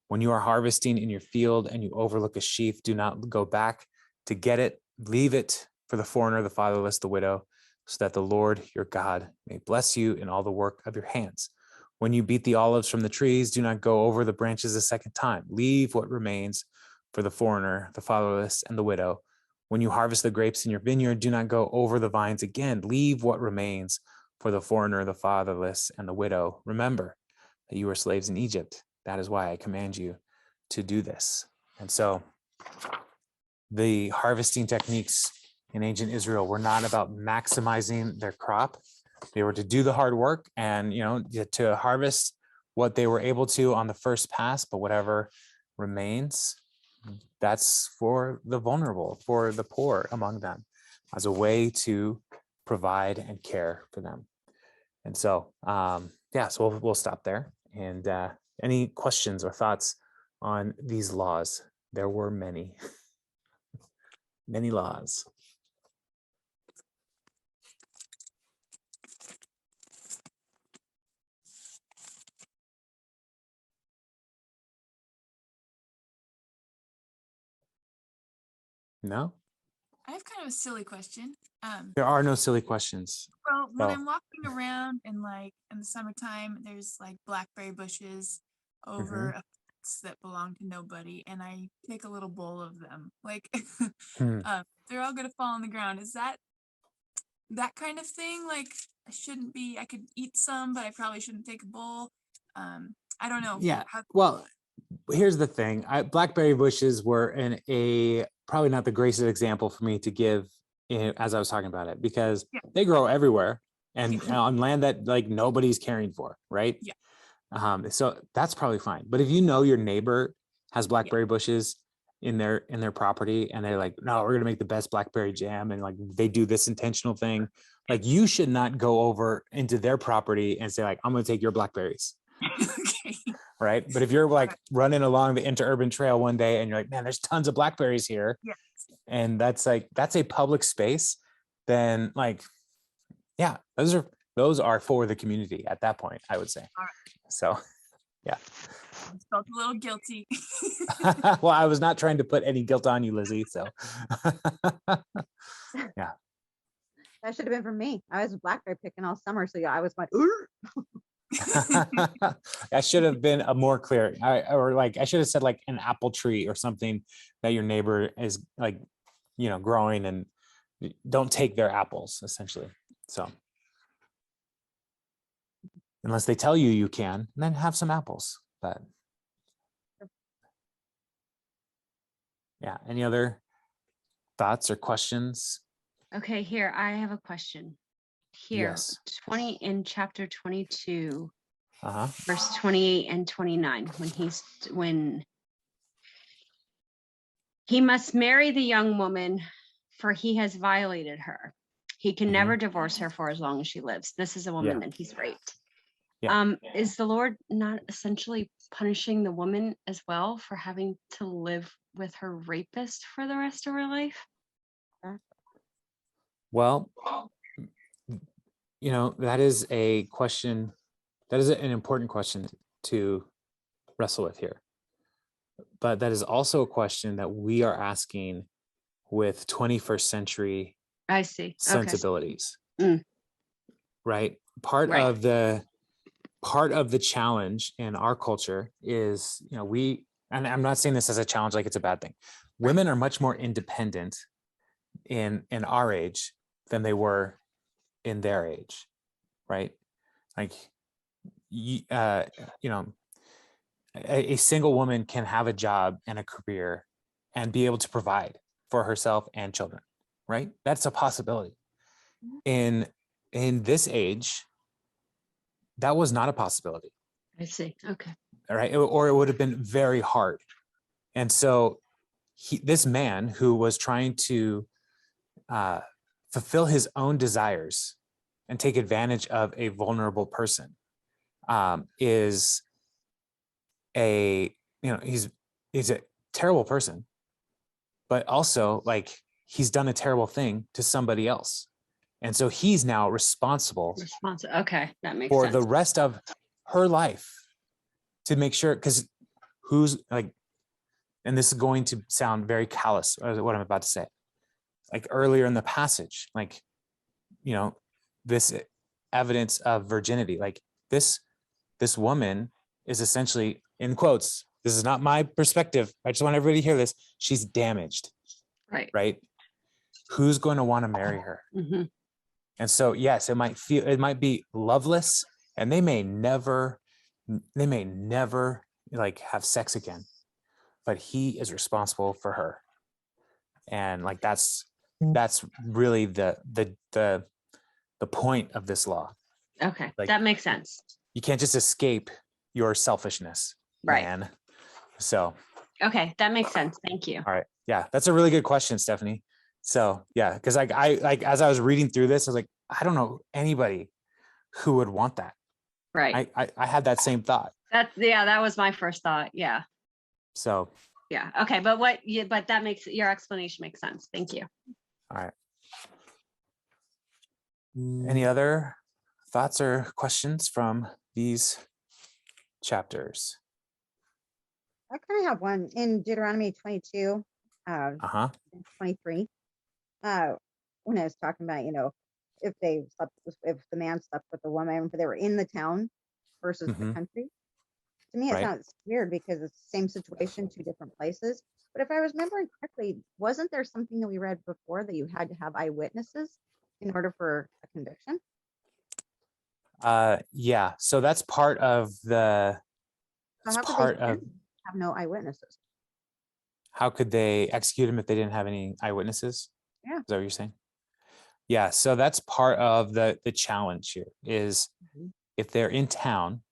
When you are harvesting in your field and you overlook a sheaf, do not go back to get it. Leave it for the foreigner, the fatherless, the widow, so that the Lord your God may bless you in all the work of your hands. When you beat the olives from the trees, do not go over the branches a second time. Leave what remains for the foreigner, the fatherless, and the widow. When you harvest the grapes in your vineyard, do not go over the vines again. Leave what remains for the foreigner, the fatherless, and the widow. Remember that you were slaves in Egypt. That is why I command you to do this. And so the harvesting techniques in ancient Israel were not about maximizing their crop. They were to do the hard work and, to harvest what they were able to on the first pass, but whatever remains, that's for the vulnerable, for the poor among them, as a way to provide and care for them. And so, so we'll stop there. And any questions or thoughts on these laws? There were many, many laws. No? I have kind of a silly question. There are no silly questions. Well, when I'm walking around and in the summertime, there's like blackberry bushes over a fence that belong to nobody, and I take a little bowl of them. They're all gonna fall on the ground. Is that kind of thing? Like, I could eat some, but I probably shouldn't take a bowl. I don't know. Yeah. Well, here's the thing. Blackberry bushes were probably not the greatest example for me to give as I was talking about it, because they grow everywhere and on land that nobody's caring for, right? Yeah. So that's probably fine. But if your neighbor has blackberry bushes in their property and they're like, no, we're gonna make the best blackberry jam, and they do this intentional thing, you should not go over into their property and say I'm gonna take your blackberries. Okay. Right. But if you're running along the interurban trail one day and you're like, man, there's tons of blackberries here. Yes. And that's a public space, then those are for the community at that point, I would say. All right. So, yeah. I felt a little guilty. Well, I was not trying to put any guilt on you, Lizzie. So, yeah. That should have been for me. I was blackberry picking all summer, so I was like, That should have been a more clear, I should have said an apple tree or something that your neighbor is growing, and don't take their apples, essentially. So unless they tell you can, then have some apples. But yeah, any other thoughts or questions? Okay, here I have a question. Here, Yes. 20 in chapter 22, Uh-huh. verse 28 and 29, when he must marry the young woman, for he has violated her. He can never divorce her for as long as she lives. This is a woman that he's raped. Yeah. Is the Lord not essentially punishing the woman as well for having to live with her rapist for the rest of her life? Well, that is a question. That is an important question to wrestle with here. But that is also a question that we are asking with 21st century sensibilities. Okay. Right? Part of the challenge in our culture is, and I'm not saying this as a challenge like it's a bad thing. Women are much more independent in our age than they were in their age, right? A single woman can have a job and a career and be able to provide for herself and children, right? That's a possibility. In this age, that was not a possibility. I see. Okay. All right. Or it would have been very hard. And so this man who was trying to fulfill his own desires and take advantage of a vulnerable person is he's a terrible person, but also like he's done a terrible thing to somebody else. And so he's now responsible Okay, that makes for sense. the rest of her life to make sure, because who's like, and this is going to sound very callous, what I'm about to say. Like earlier in the passage, like, this evidence of virginity, like this woman is essentially, in quotes, this is not my perspective, I just want everybody to hear this, she's damaged, right? Who's going to want to marry her? Mm-hmm. And so, yes, it might be loveless, and they may never like have sex again, but he is responsible for her. And like, that's really the point of this law. Okay, Like, that makes sense. You can't just escape your selfishness, Right. man. So, okay, that makes sense. Thank you. All right. Yeah, that's a really good question, Stephanie. So yeah, because like as I was reading through this, I was like, I don't know anybody who would want that. Right. I had that same thought. That was my first thought. Yeah. So yeah. Okay. But that makes your explanation makes sense. Thank you. All right. Any other thoughts or questions from these chapters? I kind of have one in Deuteronomy 22, 23. When I was talking about, if the man slept with the woman, but they were in the town versus the country. To me, it sounds weird because it's the same situation, two different places. But if I was remembering correctly, wasn't there something that we read before that you had to have eyewitnesses in order for a conviction? Yeah. So that's part of the. So how could they have no eyewitnesses? How could they execute him if they didn't have any eyewitnesses? Yeah. Is that what you're saying? Yeah. So that's part of the challenge here is if they're in town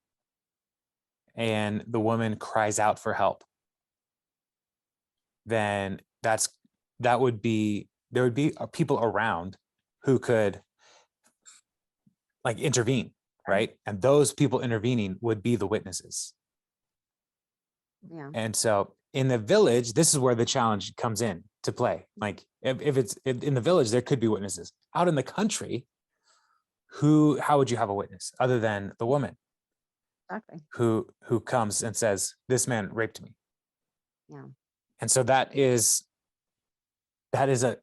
and the woman cries out for help, then there would be people around who could like intervene, right? And those people intervening would be the witnesses. Yeah. And so in the village, this is where the challenge comes in to play. Like if it's in the village, there could be witnesses. Out in the country, how would you have a witness other than the woman? Exactly. Who comes and says, this man raped me. Yeah. And so that is a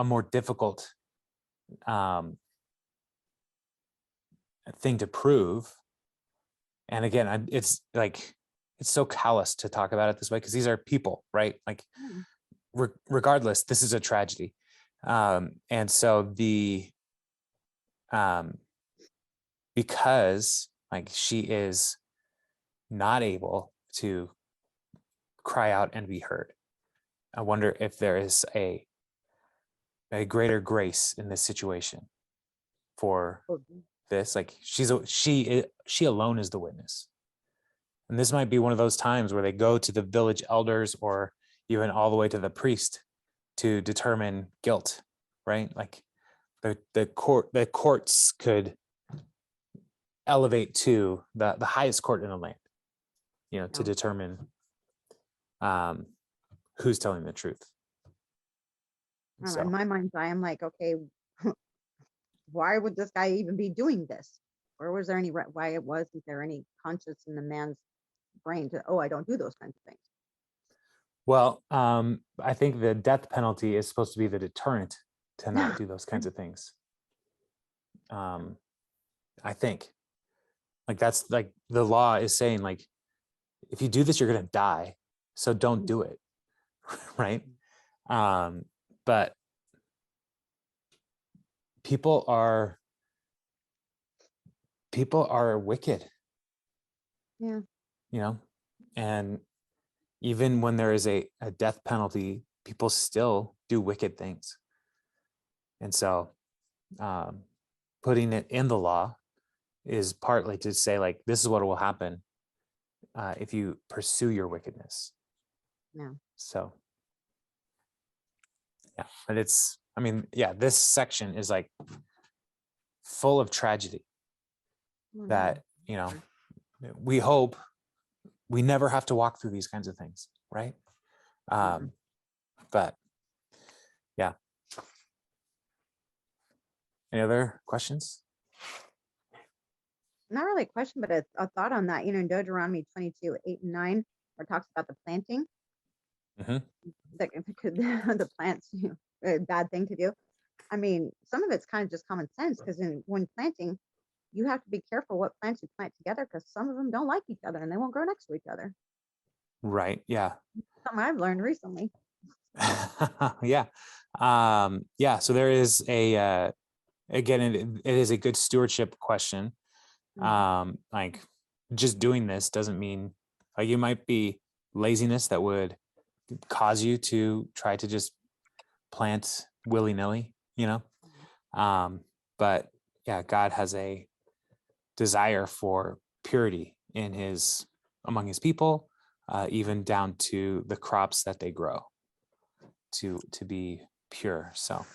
more difficult thing to prove. And again, it's like, it's so callous to talk about it this way because these are people, right? Like regardless, this is a tragedy. And so because like she is not able to cry out and be heard, I wonder if there is a greater grace in this situation for this. Like she alone is the witness. And this might be one of those times where they go to the village elders or even all the way to the priest to determine guilt, right? Like the courts could elevate to the highest court in the land, to determine who's telling the truth. So. In my mind's eye, I'm like, okay, why would this guy even be doing this? Or was there wasn't there any conscience in the man's brain to, I don't do those kinds of things? Well, I think the death penalty is supposed to be the deterrent to not do those kinds of things. I think like that's like the law is saying, like, if you do this, you're going to die. So don't do it. Right. But people are wicked. Yeah. And even when there is a death penalty, people still do wicked things. And so putting it in the law is partly to say, like, this is what will happen if you pursue your wickedness. Yeah. So, yeah, but it's, I mean, yeah, this section is like full of tragedy that, you know, we hope we never have to walk through these kinds of things, right? But yeah. Any other questions? Not really a question, but a thought on that. In Deuteronomy 22:8 and 9, where it talks about the planting, that the plants, a bad thing to do. I mean, some of it's kind of just common sense, because when planting, you have to be careful what plants you plant together, because some of them don't like each other and they won't grow next to each other. Right. Yeah. Something I've learned recently. Yeah. Yeah. So there is a, again, it is a good stewardship question. Like, just doing this doesn't mean, like, you might be laziness that would cause you to try to just plant willy-nilly, but yeah, God has a desire for purity among his people, even down to the crops that they grow to be pure. So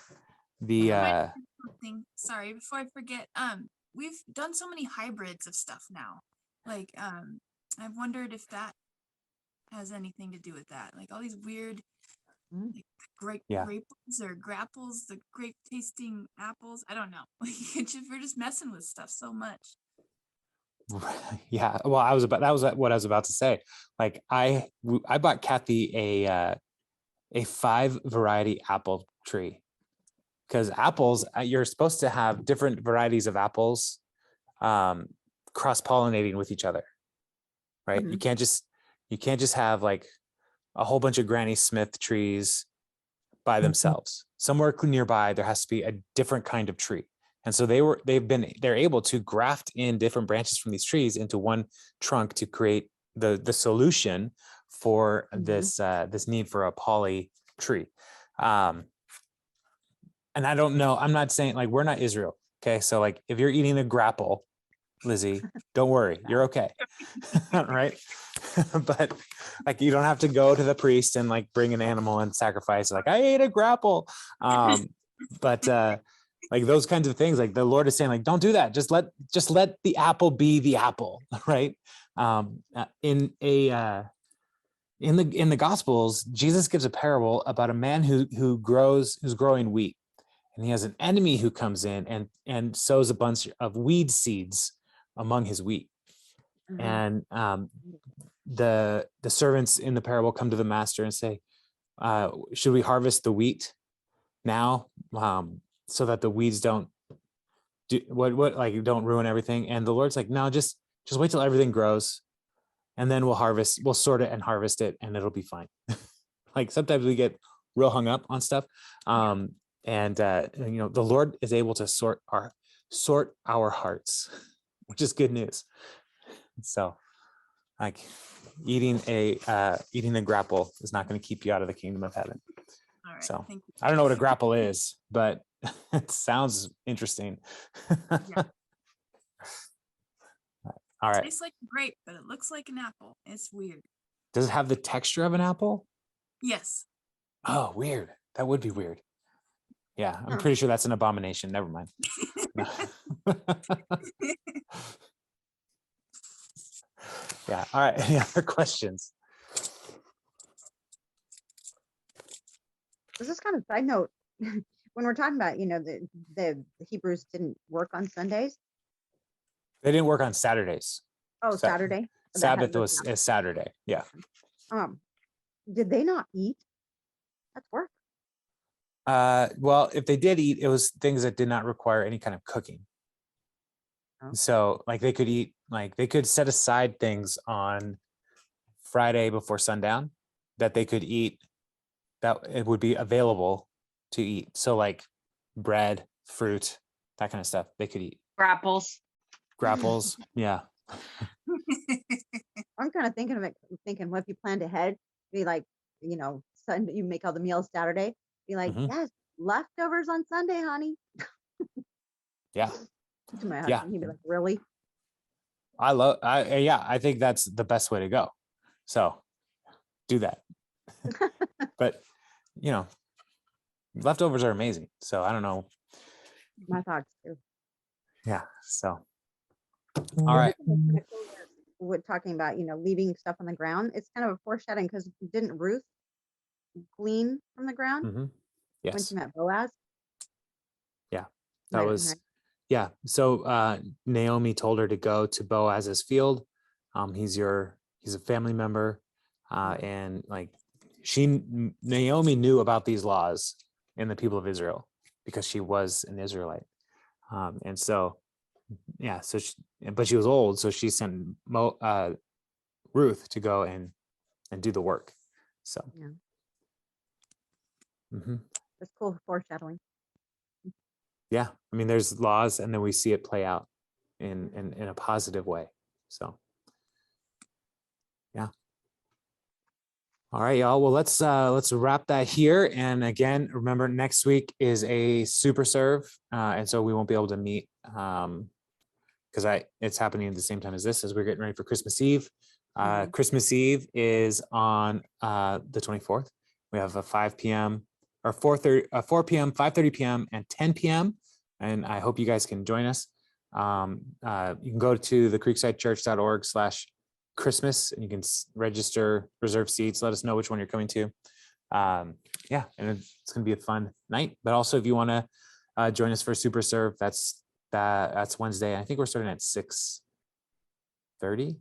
sorry, before I forget, we've done so many hybrids of stuff now. Like, I've wondered if that has anything to do with that. Like all these weird, like, grapes or grapples, the grape tasting apples. I don't know. Like, we're just messing with stuff so much. Yeah. Well, that was what I was about to say. Like, I bought Kathy a 5 variety apple tree, because apples, you're supposed to have different varieties of apples cross-pollinating with each other, right? You can't just have like a whole bunch of Granny Smith trees by themselves. Somewhere nearby there has to be a different kind of tree. And so they're able to graft in different branches from these trees into one trunk to create the solution for this need for a poly tree. And I don't know, I'm not saying, like, we're not Israel. Okay. So, like, if you're eating a grapple, Lizzie, don't worry, you're okay. Right. But, like, you don't have to go to the priest and, like, bring an animal and sacrifice, like, I ate a grapple. But like, those kinds of things, like, the Lord is saying, like, don't do that. Just let the apple be the apple. Right. In the Gospels, Jesus gives a parable about a man who's growing wheat. And he has an enemy who comes in and sows a bunch of weed seeds among his wheat. And the servants in the parable come to the master and say, should we harvest the wheat now, so that the weeds don't don't ruin everything? And the Lord's like, no, just wait till everything grows, and then we'll sort it and harvest it, and it'll be fine. Like, sometimes we get real hung up on stuff. And the Lord is able to sort our hearts, which is good news. So, like, eating the grapple is not going to keep you out of the kingdom of heaven. All right, so thank you. I don't know what a grapple is, but it sounds interesting. Yeah. All right. It tastes like a grape, but it looks like an apple. It's weird. Does it have the texture of an apple? Yes. Oh, weird. That would be weird. Yeah, I'm pretty sure that's an abomination. Never mind. Yeah. All right. Any other questions? This is kind of side note. When we're talking about, the Hebrews didn't work on Sundays. They didn't work on Saturdays. Oh, Saturday. Sabbath is Saturday. Yeah. Did they not eat? That's work. Well, if they did eat, it was things that did not require any kind of cooking. Oh. So, like, they could eat, like, they could set aside things on Friday before sundown that they could eat, that it would be available to eat. So, like, bread, fruit, that kind of stuff they could eat. Grapples. Yeah. I'm kind of thinking, what if you planned ahead Be like, Sunday, you make all the meals Saturday. Be like, Mhm. yes, leftovers on Sunday, honey. Yeah. To my Yeah. husband, he'd be like, really? I think that's the best way to go. So do that. But leftovers are amazing. So I don't know. My thoughts too. Yeah. So all right. We're talking about, leaving stuff on the ground. It's kind of a foreshadowing because didn't Ruth glean from the ground when Yes. she met Boaz? Yeah. That Right, was right. yeah. So Naomi told her to go to Boaz's field. He's a family member. And like Naomi knew about these laws in the people of Israel because she was an Israelite. And so yeah, but she was old, so she sent Ruth to go and do the work. So Yeah. mhm. That's cool foreshadowing. Yeah, I mean, there's laws, and then we see it play out in a positive way. So yeah. All right, y'all. Well, let's wrap that here. And again, remember, next week is a super serve, and so we won't be able to meet because it's happening at the same time as this, as we're getting ready for Christmas Eve. Christmas Eve is on the 24th. We have a 5 p.m. or 4 p.m., 5:30 p.m., and 10 p.m. And I hope you guys can join us. You can go to the creeksidechurch.org/Christmas and you can register, reserve seats. Let us know which one you're coming to. Yeah, and it's going to be a fun night. But also, if you want to join us for Super Serve, that's Wednesday. I think we're starting at 6:30.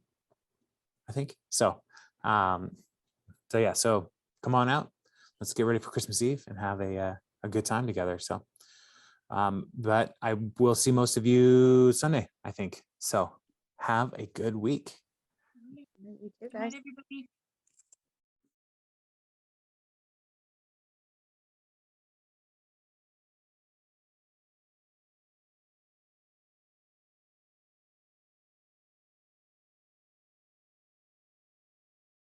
I think so. Yeah, so come on out. Let's get ready for Christmas Eve and have a good time together. So, but I will see most of you Sunday, I think. So have a good week. You too, Good guys. night, everybody.